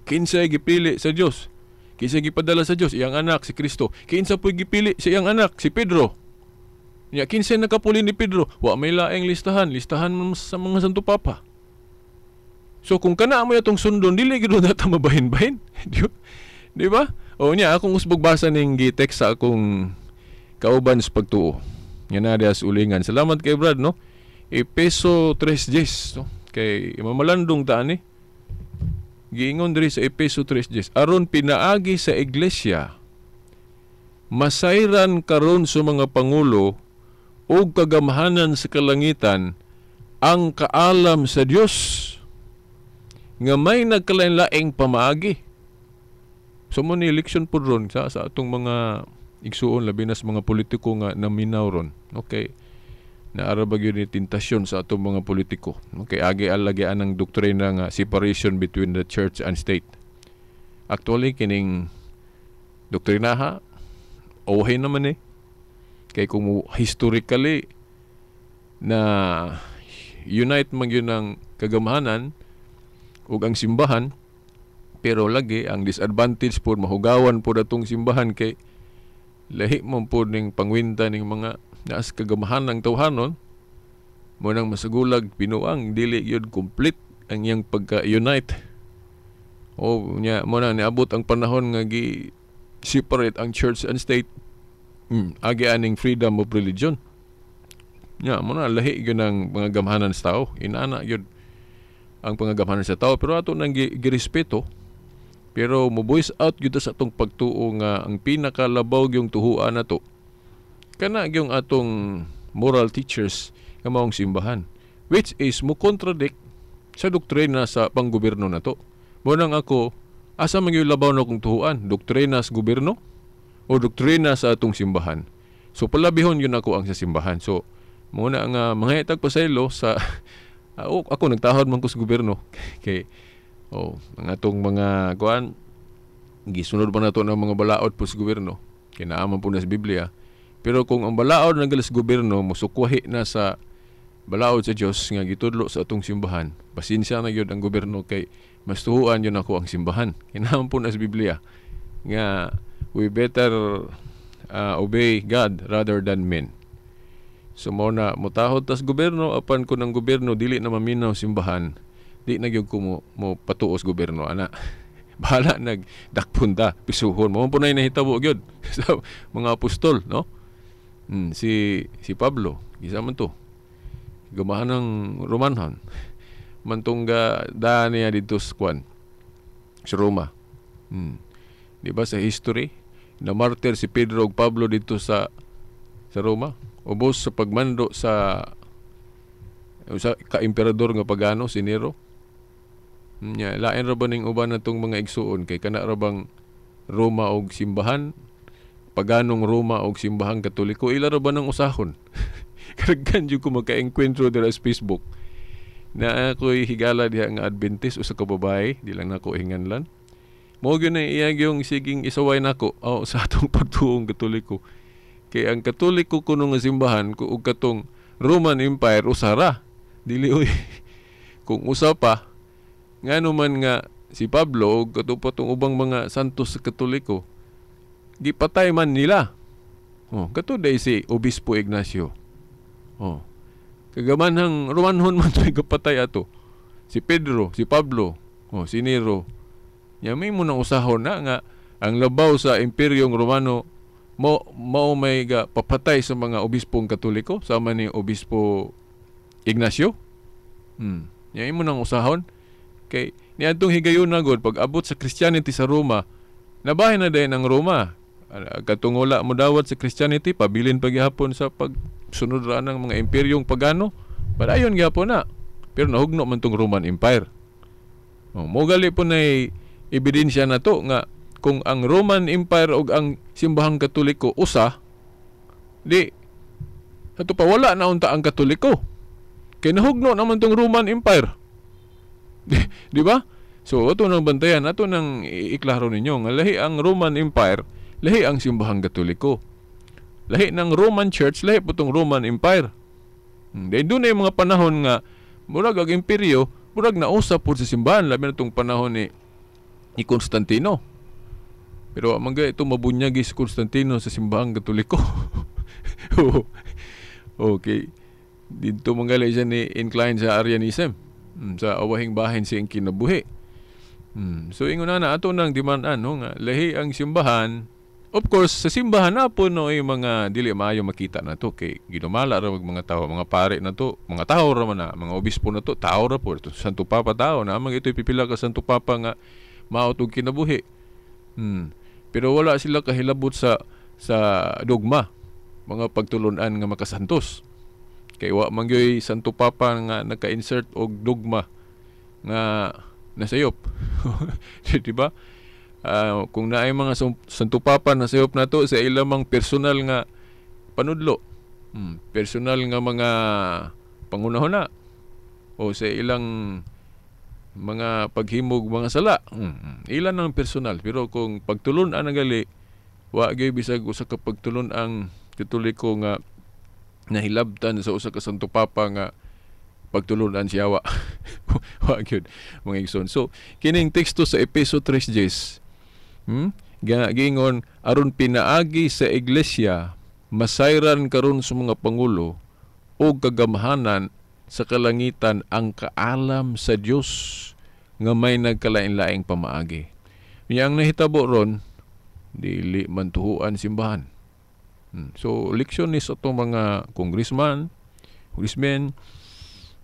Kinsa gipili sa Dios? Kinsa gipadala sa Dios? Iyang anak si Kristo. Kinsa po'y gipili sa iyang anak si Pedro? Nya kinsa nakapuli ni Pedro? Wa may laing listahan sa mga santo papa. So kung kana mo atong sundon dili gyud na ta mabahin-bahin. Di ba? O nya akong usbog basa ning gi-text sa akong kauban sa pagtuo. Nga na dias ulingan. Salamat kay Brad no. Efeso 3:10 no. Kay mamalandong ta ani. Giingon diri sa Efeso 3:10 aron pinaagi sa iglesia masayran karon sa mga pangulo ug kagamhanan sa kalangitan ang kaalam sa Dios nga may nagkalain-laing pamaagi. So mo ni election po ron sa atong mga igsuon labi na sa mga politiko nga naminaw ron. Okay. Naarabag yun ni tentasyon sa atong mga politiko. Okay, agi-alagian ng doktrina nga separation between the church and state. Actually, kining doktrina ha, okay naman eh. Kaya kung historically na unite man yun ang kagamahanan ug ang simbahan, pero lagi ang disadvantage po mahugawan po datong simbahan kay lahi man po ning pangwinta ning mga naas kagamahan ng tawhanon mo nang masagulag pinuang dili yun complete ang iyang pagka-unite o nya mo nang niabot ang panahon nga gi-separate ang church and state agi aning freedom of religion nya mo na lahi yun ang mga gamhanan sa tao inana yun ang pangagamhanan sa tao pero ato nang girespeto pero mo voice out gyud sa atong pagtuo nga ang pinakalabaw yung tuhuan nato kana yung atong moral teachers nga maong simbahan which is mo contradict sa doktrina sa panggobyerno nato. Mo nang ako asa man yung labaw na kong tuhuan, doktrina sa gobyerno o doktrina sa atong simbahan. So palabihon yun ako ang sa simbahan. So muna nga mga itag pasaylo sa ako nagtahod man ko sa gobyerno kay ang atong mga kuan gisunod pa nato ng mga balaod po sa gobyerno kay naaman po na sa Biblia. Pero kung ang balaod ng galas gobyerno musukwahi na sa balaod sa Dios nga gitudlo sa atong simbahan, pasensya na gyud ang gobyerno kay mas tuhuan yun ako ang simbahan. Kinahanglan po na sa Biblia nga we better obey God rather than men. So mo na mutahod tas gobyerno apan kun ang gobyerno dili na maminaw simbahan, di na gyud ko mo patuos gobyerno ana. Bahala nagdakpunta pisuhon mo po na nahitabo gyud sa mga apostol no. Si Pablo, isa man to. Gamahan ng Romanhon. Mantungga daan niya dito sa Kwan. Sa Roma. Di ba sa history? Na martyr si Pedro ug Pablo dito sa Roma. Ubos sa pagmando sa ka-emperador nga pagano, si Nero. Lain ra ba ning uban natong mga igsuon kay kana ra bang Roma og simbahan? Paganong Roma o simbahang Katoliko, ila ra ba ng usahon? Karagkan dyan ko magka-enkwentro dira sa Facebook na ako'y higala diha nga Adventist o sa kababae, di lang nako hinganlan. Mo gyud na iya yung siging isaway nako sa atong pagtuong Katoliko. Kay ang Katoliko kuno nga simbahan ug katong Roman Empire usara. Dili oy. Kung usa pa ngano man nga si Pablo ug katupatong ubang mga santos sa Katoliko gipatay man nila. Kato day si Obispo Ignacio. Kagamanhang Romanhon man to'y gapatay ato. Si Pedro, si Pablo, si Nero. Nya may mo nang usahon na nga ang labaw sa Imperyong Romano mao may papatay sa mga obispong Katoliko sama ni Obispo Ignacio. Yan mo nang usahon kay niadtong higayon na god pag abot sa Christianity sa Roma, nabahin na din ang Roma. Katungula mo dawat sa Christianity, pabilin paghihapon sa pagsunod ra ng mga imperyong pagano. Padayon gyapon na. Pero nahugno man tong Roman Empire. Mo gali po na ebidensya na to nga kung ang Roman Empire o ang simbahang Katoliko usa, di ato pa wala na unta ang Katoliko. Kay nahugno naman tong Roman Empire. Di ba? So ato nang bantayan, ato nang iklaro ninyo nga lahi ang Roman Empire, lahi ang simbahang Katoliko. Lahi ng Roman Church, lahi po tong Roman Empire. Dahil doon ay mga panahon nga murag ang imperyo, murag nausap po sa simbahan, labi na itong panahon ni Constantino. Pero amangga ito mabunyagi si Constantino sa simbahang Katoliko. Okay. Dito manggalay siya ni incline sa Arianism. Sa awahing bahin siyang kinabuhi. So ingon na ato nang dimanan nga lahi ang simbahan. Of course sa simbahan na po no ay mga dili maayo makita na to kay ginumala ra mga tao, mga pare na to, mga tao ra man na, mga obispo na to, tao ra po to, Santo Papa tao na amang ito'y pipila ka Santo Papa nga mao tog kinabuhi. Pero wala sila kahilabot sa dogma, mga pagtulunan nga makasantos. Kay wa man gyoy Santo Papa nga naka-insert og dogma nga nasayop. Di ba? Kung naay mga Santo Papa nasayop na to sa ilamang personal nga panudlo, personal nga mga pangunahon na o sa ilang mga paghimog mga sala, ilan ang personal. Pero kung pagtulon ang gali, wa gyoy bisag usa ka pagtulon ang Katoliko nga nahilabtan sa usa ka Santo Papa nga pagtulunan siya wa gyud mga igsoon. So kining teksto sa Efeso 3:10 giingon aron pinaagi sa iglesia masayran karon sa mga pangulo o kagamhanan sa kalangitan ang kaalam sa Dios nga may nagkalain-laing pamaagi. Yang nahitabo ron dili man tuhuan simbahan. So leksyon ni sa itong mga congressmen,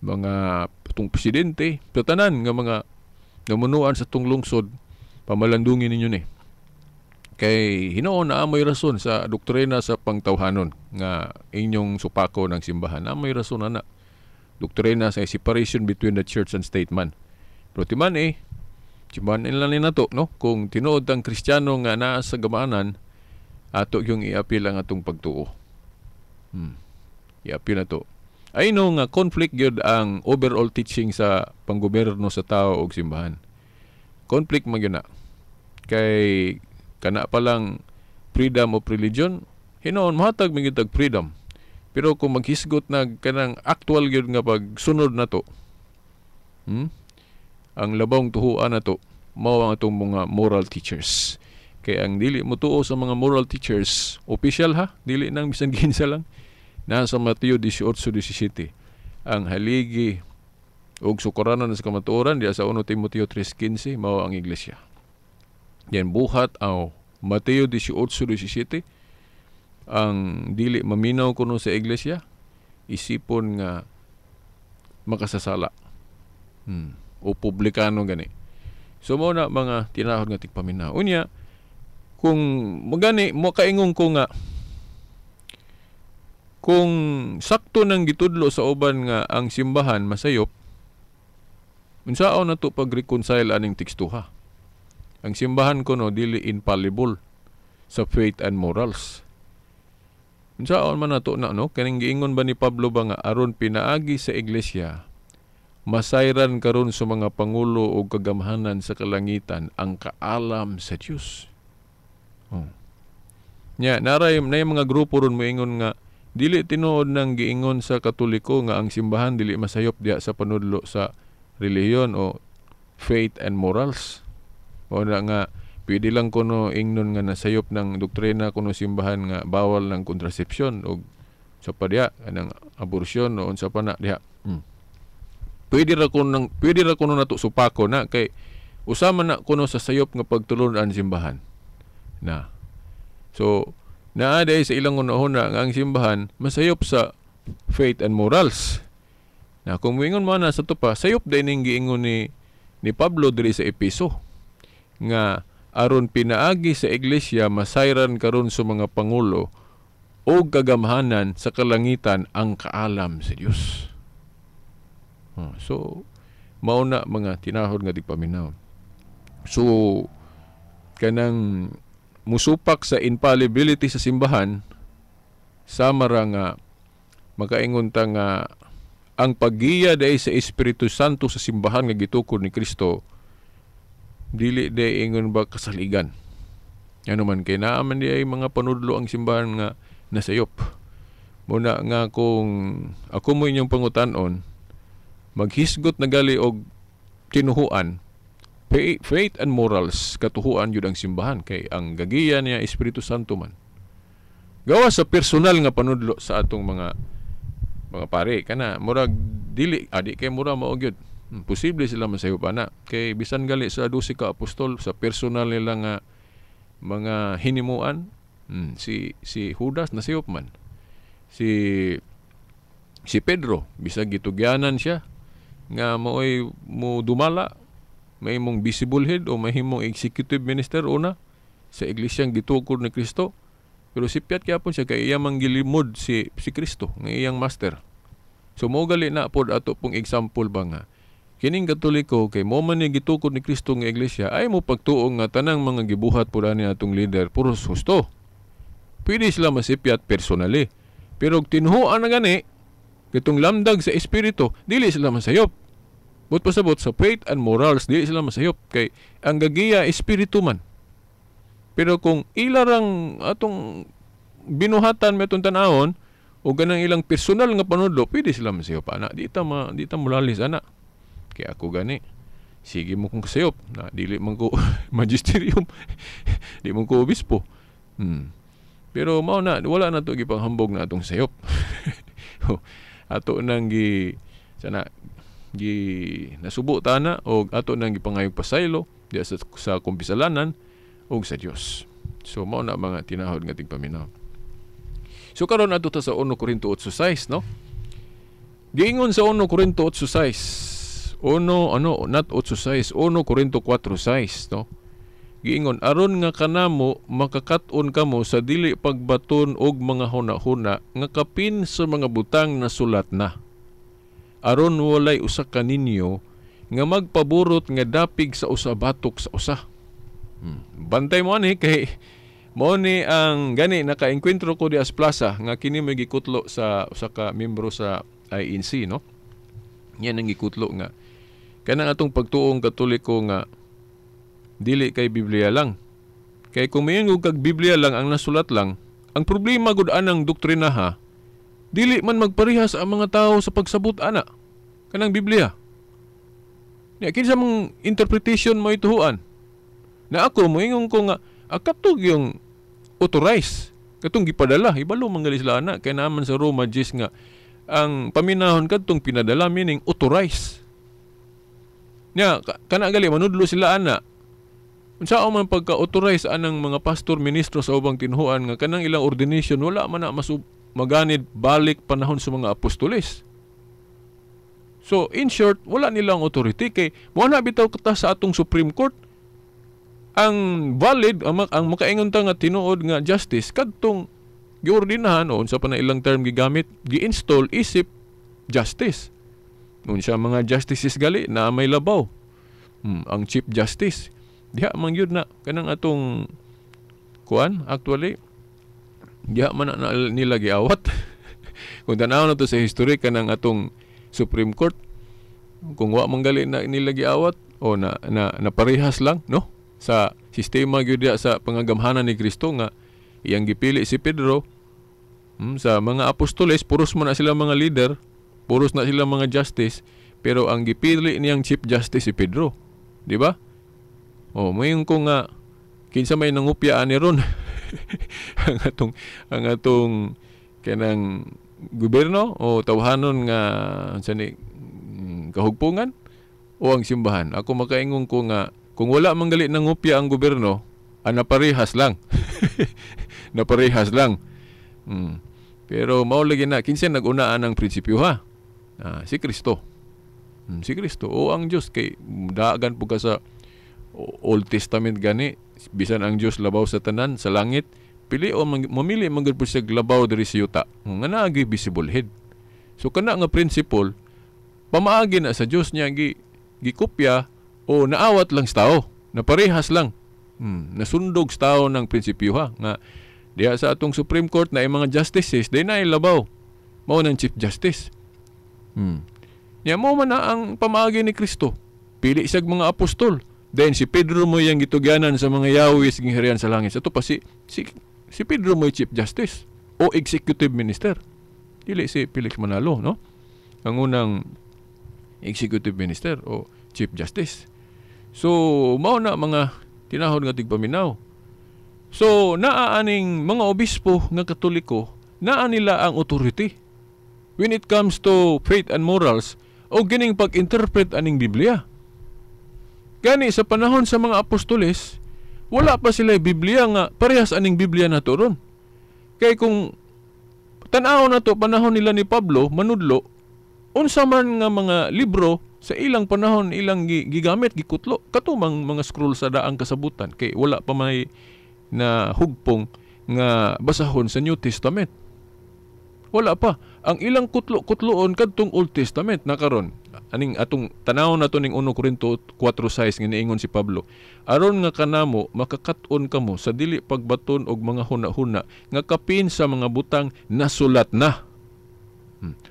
mga itong presidente, tanan nga mga namunuan sa itong lungsod, pamalandungin ninyo ni. Kay hinoon na amoy rason sa doktrina sa pangtawhanon nga inyong supako ng simbahan. Amoy rason na doktrina sa separation between the church and state man. Pero timan simbahan nila ni nato, no? Kung tinuod ang Kristiyano nga naa sa gamanan, ato yung i-appeal ang atong pagtuo. I-appeal na to. Ay no nga conflict yun ang overall teaching sa panggoberno sa tao o simbahan. Conflict man yun na. Kay kana pa lang freedom of religion, hinoon mahatag mangitag freedom. Pero kung maghisgot na kanang actual yun nga pagsunod na to, ang labong tuhuan na to, mao ang atong mga moral teachers. Kaya ang dili mo tuo sa mga moral teachers, official ha, dili nang bisan ginsa lang. Nasa Mateo 18:17, ang haligi og sukaranan sa kamatuoran diya sa 1 Timoteo 3:15 mao ang iglesia. Yan buhat Mateo 18:17, ang dili maminaw kuno sa iglesia, isipon nga makasasala. O publikano gani. So mo na mga tinahod nga tigpaminaw. Unya, kung magani mo kaingong ko nga kung sakto nang gitudlo sa uban nga ang simbahan masayop, unsaon na to pag-reconcile aning tekstuha? Ang simbahan kuno dili infallible sa faith and morals. Unsaon man nato na no? Kaning giingon ba ni Pablo ba nga aron pinaagi sa iglesia masayran karon sa mga pangulo o kagamhanan sa kalangitan ang kaalam sa Dios. Naray na yung mga grupo ron moingon nga dili tinuod nang giingon sa Katoliko nga ang simbahan dili masayop diya sa panudlo sa relihiyon o faith and morals. O na nga pwede lang kuno ingnon nga nasayop ng doktrina kuno simbahan nga bawal ng kontrasepsyon o sa padya ng abortion o unsa pa na diha. Pwede ra kuno nato supako na kay usama na kuno sa sayop nga pagtulon ang simbahan. na. So naa day sa ilang una-una nga ang simbahan masayop sa faith and morals. Na kung moingon mo na sa tupa, sayop day ning giingon ni Pablo diri sa Epeso nga aron pinaagi sa iglesia masayran karon sa mga pangulo o kagamhanan sa kalangitan ang kaalam sa Dios. So mao na mga tinahod nga tigpaminaw. So kanang musupak sa infallibility sa simbahan sama ra nga makaingon ta nga ang paggiya day sa Espiritu Santo sa simbahan nga gitukod ni Kristo dili day ingon ba kasaligan. Ano man kay naa man di ay mga panudlo ang simbahan nga nasayop. Muna nga kung ako mo inyong pangutan-on, maghisgot na gali og tinuhuan, faith and morals, katuhuan yun ang simbahan kay ang gagiya niya Espiritu Santo man. Gawa sa personal nga panudlo sa atong mga pare kana murag dili adi kay mura mao gyud. Posible sila masayop ana kay bisan gali sa 12 ka apostol sa personal nila nga mga hinimuan, si Judas nasayop man. Si Pedro bisag gitugyanan siya nga maoy mo dumala may mong visible head o mahimong executive minister una sa iglesyang gitukod ni Kristo. Pero sipiat gyapon siya kay iya manggilimod si Kristo nga iyang master. So mo gali na pod ato pong example ba nga kining Katoliko kay mo man ni gitukod ni Kristo nga iglesia ay mo pagtuo nga tanang mga gibuhat pud ani atong leader puros husto. Pwede sila masipiat personally. Pero tinuhuan na gani kitong lamdag sa espiritu dili sila masayop. But pasabot sa faith and morals dili sila masayop kay ang gagiya espiritu man. Pero kung ilarang atong binuhatan metong tanawon o ganang ilang personal nga panudlo, pwede sila masayop ana. Di ta mulalis ana. Kaya ako gani. Sige mo kung kasayop na dili man ko magisterium. Di man ko obispo. Pero mao na wala na to gipanghambog na atong sayop. Ato nang nasubo tana o ato nang gipangayog pasaylo diya sa kumpisalanan og sa Dios. So mao na mga tinahod nga tigpaminaw. So karon adto ta sa 1 Korinto 8:6 no. Giingon sa 1 Korinto 8:6. Not 8:6, 1 Korinto 4:6 no. Giingon aron nga kanamo makakat-on kamo sa dili pagbaton og mga hunahuna nga kapin sa mga butang na sulat na. Aron walay usa ka ninyo nga magpaburot nga dapig sa usa batok sa usa. Bantay mo ani kay mo ni ang gani naka-enkwentro ko di as plaza nga kini may gikutlo sa usa ka miyembro sa INC no. Yan ang gikutlo nga kanang atong pagtuong Katoliko nga dili kay Biblia lang. Kay kung mayon kag Biblia lang ang nasulat lang, ang problema gud anang doktrina ha, dili man magparehas ang mga tao sa pagsabot ana kanang Biblia. Nya kinsa mong interpretation mo ituhuan? Na ako moingon ko nga akatog yung authorized katong gipadala ibalo manggali sila ana kay naman sa Roma 10 nga ang paminahon kadtong pinadala meaning authorized. Nya kana gali manudlo sila ana. Unsa man pagka-authorize anang mga pastor ministro sa ubang tinhuan nga kanang ilang ordination wala man na maganid balik panahon sa mga apostoles. So in short wala nilang authority kay mo na bitaw kita sa atong Supreme Court. Ang valid ang makaingon ta nga tinuod nga justice kadtong giordinahan o unsa pa na ilang term gigamit gi-install isip justice. Unsa mga justices gali na may labaw. Ang Chief Justice diha man gyud na kanang atong kuan actually diha man na nila giawat. Kung tanaw na to sa history kanang atong Supreme Court kung wa man gali na nila giawat o na parehas lang no sa sistema gyud sa pangagamhanan ni Kristo nga iyang gipili si Pedro sa mga apostoles puros man na sila mga leader, puros na sila mga justice, pero ang gipili niyang Chief Justice si Pedro, di ba? Mayon ko nga kinsa may nangupya ani ron ang atong kanang gobyerno o tawhanon nga sani kahugpungan o ang simbahan. Ako makaingon ko nga kung wala man gali nangupya ang gobyerno, naparehas lang. Naparehas lang. Pero maulagi na, kinsa nag-unaan ng prinsipyo ha? Si Kristo. Si Kristo. O ang Diyos, kay daagan po ka sa Old Testament gani, bisan ang Diyos labaw sa tanan, sa langit, pili o mamili manggod po siya labaw diri sa yuta. Nga naagi visible head. So kana nga principle, pamaagi na sa Diyos niya gikopya o naawat lang sa tao. Naparehas lang. Nasundog sa tao ng prinsipyo ha. Nga diya sa atong Supreme Court na mga justices, day na ilabaw. Mao ng Chief Justice. Niya mo man na ang pamaagi ni Kristo. Pili siyag mga apostol. Then si Pedro mo yung gitugyanan sa mga Yahweh sa gingharian sa langit. Ito pa si Pedro mo Chief Justice o Executive Minister. Dili si Felix Manalo, no? Ang unang Executive Minister o Chief Justice. So, mao na mga tinahod nga tigpaminaw. So, naaaning mga obispo nga Katoliko, naa nila ang authority when it comes to faith and morals o gining pag-interpret aning Biblia. Gani sa panahon sa mga apostoles, wala pa sila Biblia nga parehas aning Biblia na turon. Kay kung tan-aw na to panahon nila ni Pablo, manudlo, unsa man nga mga libro sa ilang panahon ilang gigamit, gikutlo, katumang mga scroll sa daang kasabutan. Kay wala pa may na hugpong nga basahon sa New Testament. Wala pa. Ang ilang kutlo-kutloon kadtong Old Testament na karon. Aning atong tanaw na to ning 1 Corinto 4:6 nga niingon si Pablo. Aron nga kanamo makakat-on kamo sa dili pagbaton og mga huna-huna nga kapin sa mga butang nasulat na.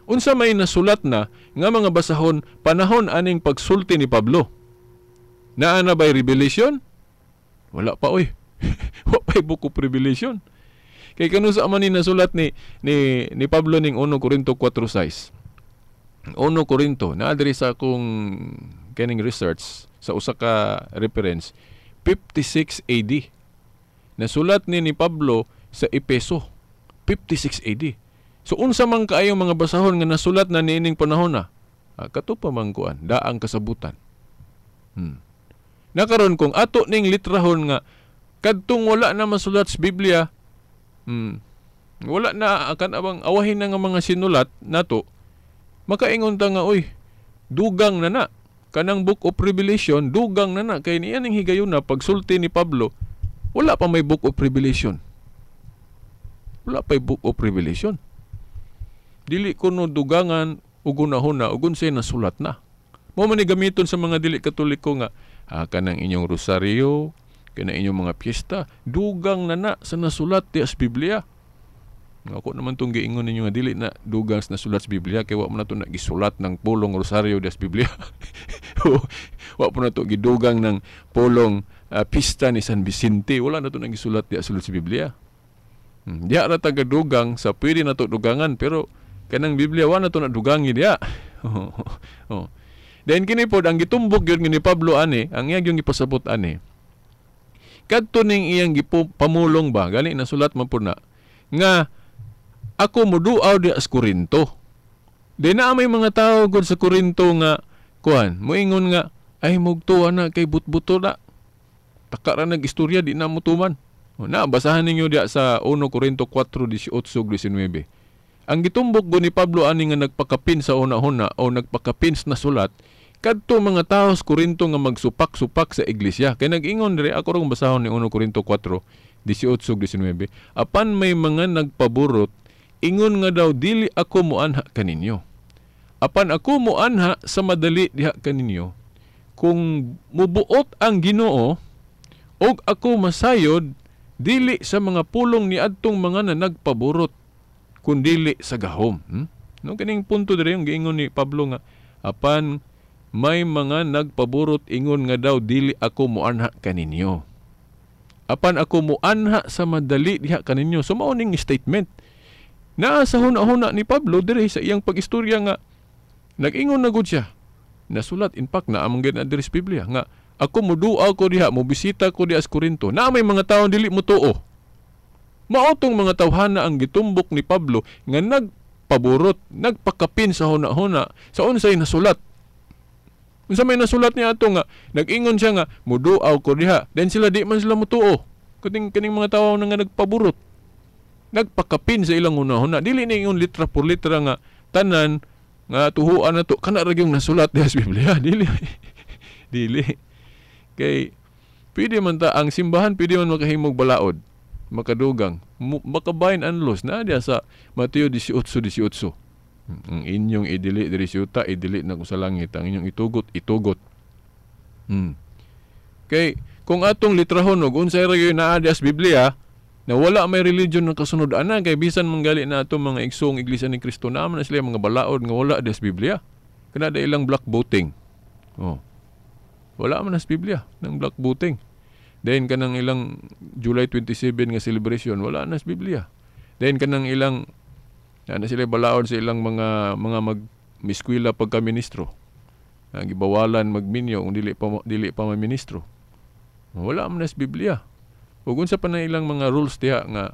Unsa may nasulat na nga mga basahon panahon aning pagsulti ni Pablo. Naa na ba'y revelation? Wala pa oy. Wa pa'y book of Revelation. Kay kanu sa man ni nasulat ni Pablo ning 1 Corinto 4:6. 1 Corinto, naadiri sa akong kaning research sa usa ka reference, 56 AD. Nasulat ni Pablo sa Epeso, 56 AD. So unsa man kaayong mga basahon nga nasulat na niining panahon na? Kato pa man kuan, daang kasabutan. Nakaron kung ato ning litrahon nga kadtong wala na masulat sa Biblia, wala na akan abang awahin na nga mga sinulat nato, makaingon ta nga oy, dugang na na kanang Book of Revelation, dugang na na kay niya ning higayon na pagsulti ni Pablo, wala pa may Book of Revelation. Wala pa Book of Revelation. Dili kuno dugangan ug hunahuna ug unsay nasulat na. Mao man ni gamiton sa mga dili Katoliko nga kanang inyong rosaryo, kanang inyong mga piyesta, dugang na na sa nasulat sa Biblia. Ako naman itong giingon ninyo nga dili na dugang na sulat sa Biblia kay wa mo na ito nagisulat ng pulong rosaryo sa Biblia. Wa po na ito gidugang ng pulong pista ni San Vicente. Wala na ito nagisulat sa Biblia. Diya na tagadugang sa pwede na ito dugangan pero kanang Biblia wa na ito nadugangi diya. Then kini po ang gitumbok yun ni Pablo ani, ang iyang yung ipasabot ani. Kadto ning iyang pamulong ba gali na sulat man po na nga ako moduaw di sa Corinto. Di na may mga tao gud sa Corinto nga kuan, moingon nga ay mugtuwa na kay butbuto na. Taka ra nag-istorya di na mutuman. Na basahan ninyo diya sa 1 Corinto 4:18-19. Ang gitumbok gud ni Pablo ani nga nagpakapin sa una-una o nagpakapin na sulat kadto mga tao sa Corinto nga magsupak-supak sa iglesia. Kay nag-ingon diri ako rong basahon ni 1 Corinto 4:18-19. Apan may mga nagpaburot ingon nga daw dili ako moanha kaninyo. Apan ako moanha sa madali diha kaninyo. Kung mubuot ang Ginoo og ako masayod dili sa mga pulong ni adtong mga nagpaburot kun dili sa gahom. No kining punto diri yung giingon ni Pablo nga apan may mga nagpaburot ingon nga daw dili ako moanha kaninyo. Apan ako moanha sa madali diha kaninyo. So mao ning statement. Naa sa huna-huna ni Pablo diri sa iyang pag-istorya nga nag-ingon na gud siya. Nasulat in fact na among diri sa Biblia nga ako moduaw ko diha, mobisita ko diha sa Corinto. Na may mga tawo dili motuo. Mao tong mga tawhana ang gitumbok ni Pablo nga nagpaburot, nagpakapin sa huna-huna sa unsay nasulat. Unsa may nasulat niya ato nga nag-ingon siya nga moduaw ko diha, then sila di man sila motuo. Kaning mga tawo na nga nagpaburot. Nagpakapin sa ilang una-una. Dili na yung litra por litra nga tanan nga tuhuan na to. Kana ra yung nasulat diha sa Biblia. Dili. Kay pwede man ta ang simbahan, pwede man makahimog balaod, makadugang, makabayin anlos na diya sa Mateo 18:18. Ang inyong idili diri siyuta, idili na ko sa langit. Ang inyong itugot. Kay kung atong litrahon og unsay ra gyud naa diha sa Biblia, na wala may religion na kasunod ana, kay bisan manggali na atong mga igsoong iglesia ni Kristo naman na sila mga balaod nga wala diha sa Biblia. Kana da ilang black voting. Wala man sa Biblia ng black voting. Then kanang ilang July 27 nga celebration, wala na sa Biblia. Then kanang ilang na sila balaod sa ilang mga mag-miskwila pagka-ministro. Gibawalan magminyo kung dili pa ministro. Wala man sa Biblia. Ug unsa pa na ilang mga rules diha nga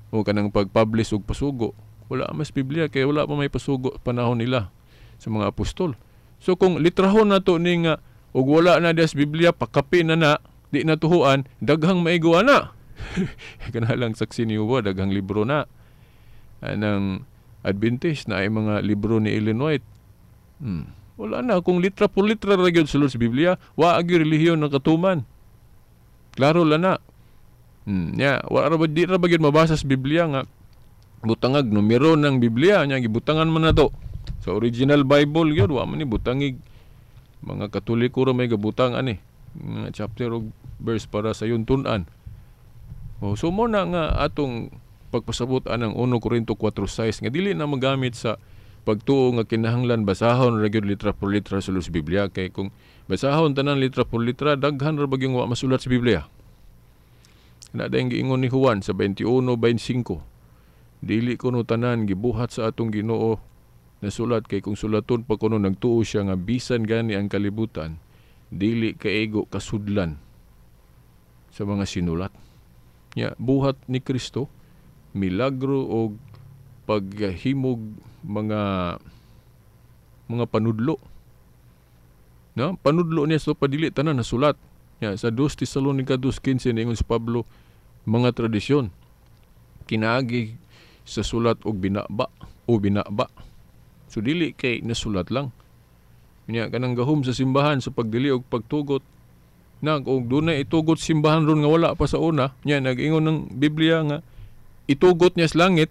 kanang pag-publish og pasugo, wala man sa Biblia kay wala pa may pasugo panahon nila sa mga apostol. So kung litrahon nato ni nga ug wala na sa Biblia, pakapin na di natuhuan, daghang maigo na. Kana lang saksi ni Uwa, daghang libro na. Anang Adventist na ay mga libro ni Ellen White. Wala na. Kung litra por litra ra gyud sulod sa Biblia, wa agi relihiyon ng katuman. Klaro la na. Di ra ba gyud mabasa sa Biblia nga butangag numero ng Biblia nya gibutangan man nato. Sa original Bible gyud wa man ni butangig. Mga Katoliko ra may gabutang nga chapter o verse para sa yuntun-an. So mo na nga atong pagpasabot ang 1 Corinto 4:6 nga dili na magamit sa pagtuo nga kinahanglan basahon ra gyud litra por litra sulod sa Biblia, kay kung basahon tanan litra por litra, daghan ra bagyong wa masulat sa Biblia. Na dayang giingon ni Juan sa 21:25, dili kuno tanan gibuhat sa atong Ginoo na sulat, kay kung sulaton pa kuno nagtuo siya nga bisan gani ang kalibutan, dili kaigo kasudlan sa mga sinulat. Buhat ni Kristo, milagro o paghimog mga panudlo. Panudlo niya so padili tanan nasulat. Sa 2 Tesalonica 2:15 ingon si Pablo, mga tradisyon kinaagi sa sulat og binaba. So dili kay nasulat lang. Kanang gahom sa simbahan sa pagdili og pagtugot og dunay itugot simbahan ron nga wala pa sa una, nag-ingon ng Biblia nga itugot niya sa langit.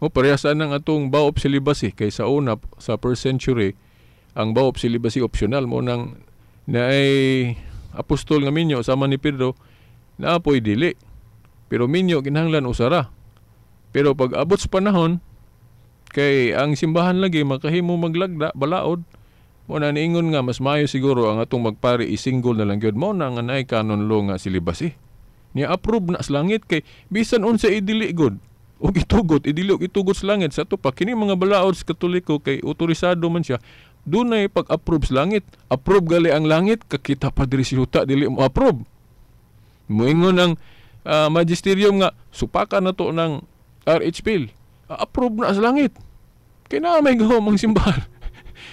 Parehas ang atong vow of celibacy, kay sa una sa first century ang vow of celibacy optional mo nang naay apostol nga minyo sama ni Pedro na apoy dili, pero minyo kinahanglan usara. Pero pag abot sa panahon kay ang simbahan lagi makahimo maglagda balaod, mo na niingon nga mas maayo siguro ang atong magpari isinggol na lang gyud mo na nga naay canon law nga celibacy. Niya approve na sa langit, kay bisan unsa idili god o itugot sa langit sa to pa kini mga balaod sa Katoliko kay otorisado man siya, dunay pag-approve sa langit. Approve gali ang langit, kakita pa diri si yuta dili mo approve. Moingon ang magisterium nga supakan na to ng RHPL, approve na sa langit. Kay na may gahom ang simbahan.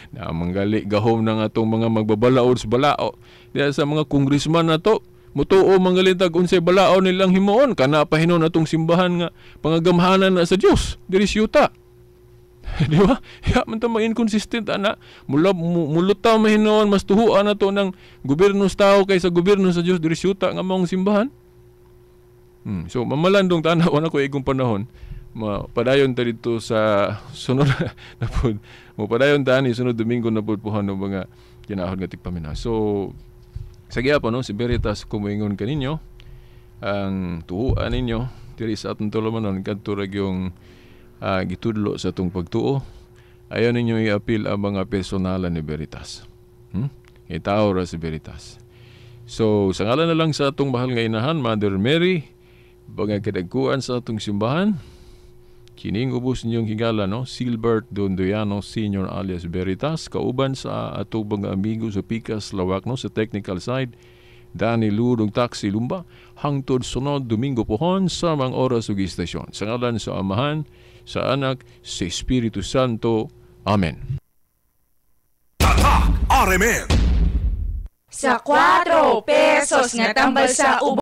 Na manggali gahom ng atong mga magbabalaod sa balao. Diya sa mga kongresman na to, mutuo mangalitag unsay balao nilang himuon, kana pahinon atong simbahan nga pangagamhanan na sa Dios diri sa yuta. Di ba? Man ta ma-inconsistent ana. Mulutaw mahinon mas tuhuan na to ng gobyerno sa tao kaysa gobyerno sa Dios diri sa yuta nga maong simbahan. So mamalandong tanaw na ko igong panahon. Padayon ta dito sa sunod na pod. Padayon ta ni sunod Domingo na pod puhan ng mga kinahon nga tigpaminaw. So sa gyapon si Veritas kumingon kaninyo ang tuhuan ninyo diri sa atong tulumanon kadto ra gyung gitudlo sa atong pagtuo. Ayaw ninyo i-appeal ang mga personalan ni Veritas. Itaw ra si Veritas. So sa ngalan na lang sa atong mahal nga inahan, Mother Mary, mga kadagkuan sa atong simbahan, kining ubos ninyong higala, Silbert Dondoyano Sr. alias Veritas, kauban sa atong mga amigo sa Picas, Lawak, sa technical side, Danny Ludong Taxi Lumba, hangtod sunod Domingo pohon sa mga oras ug istasyon. Sa ngalan sa Amahan, sa Anak, sa Espiritu Santo. Amen. Tatak RMN. Sa 4 pesos nga tambal sa ubo.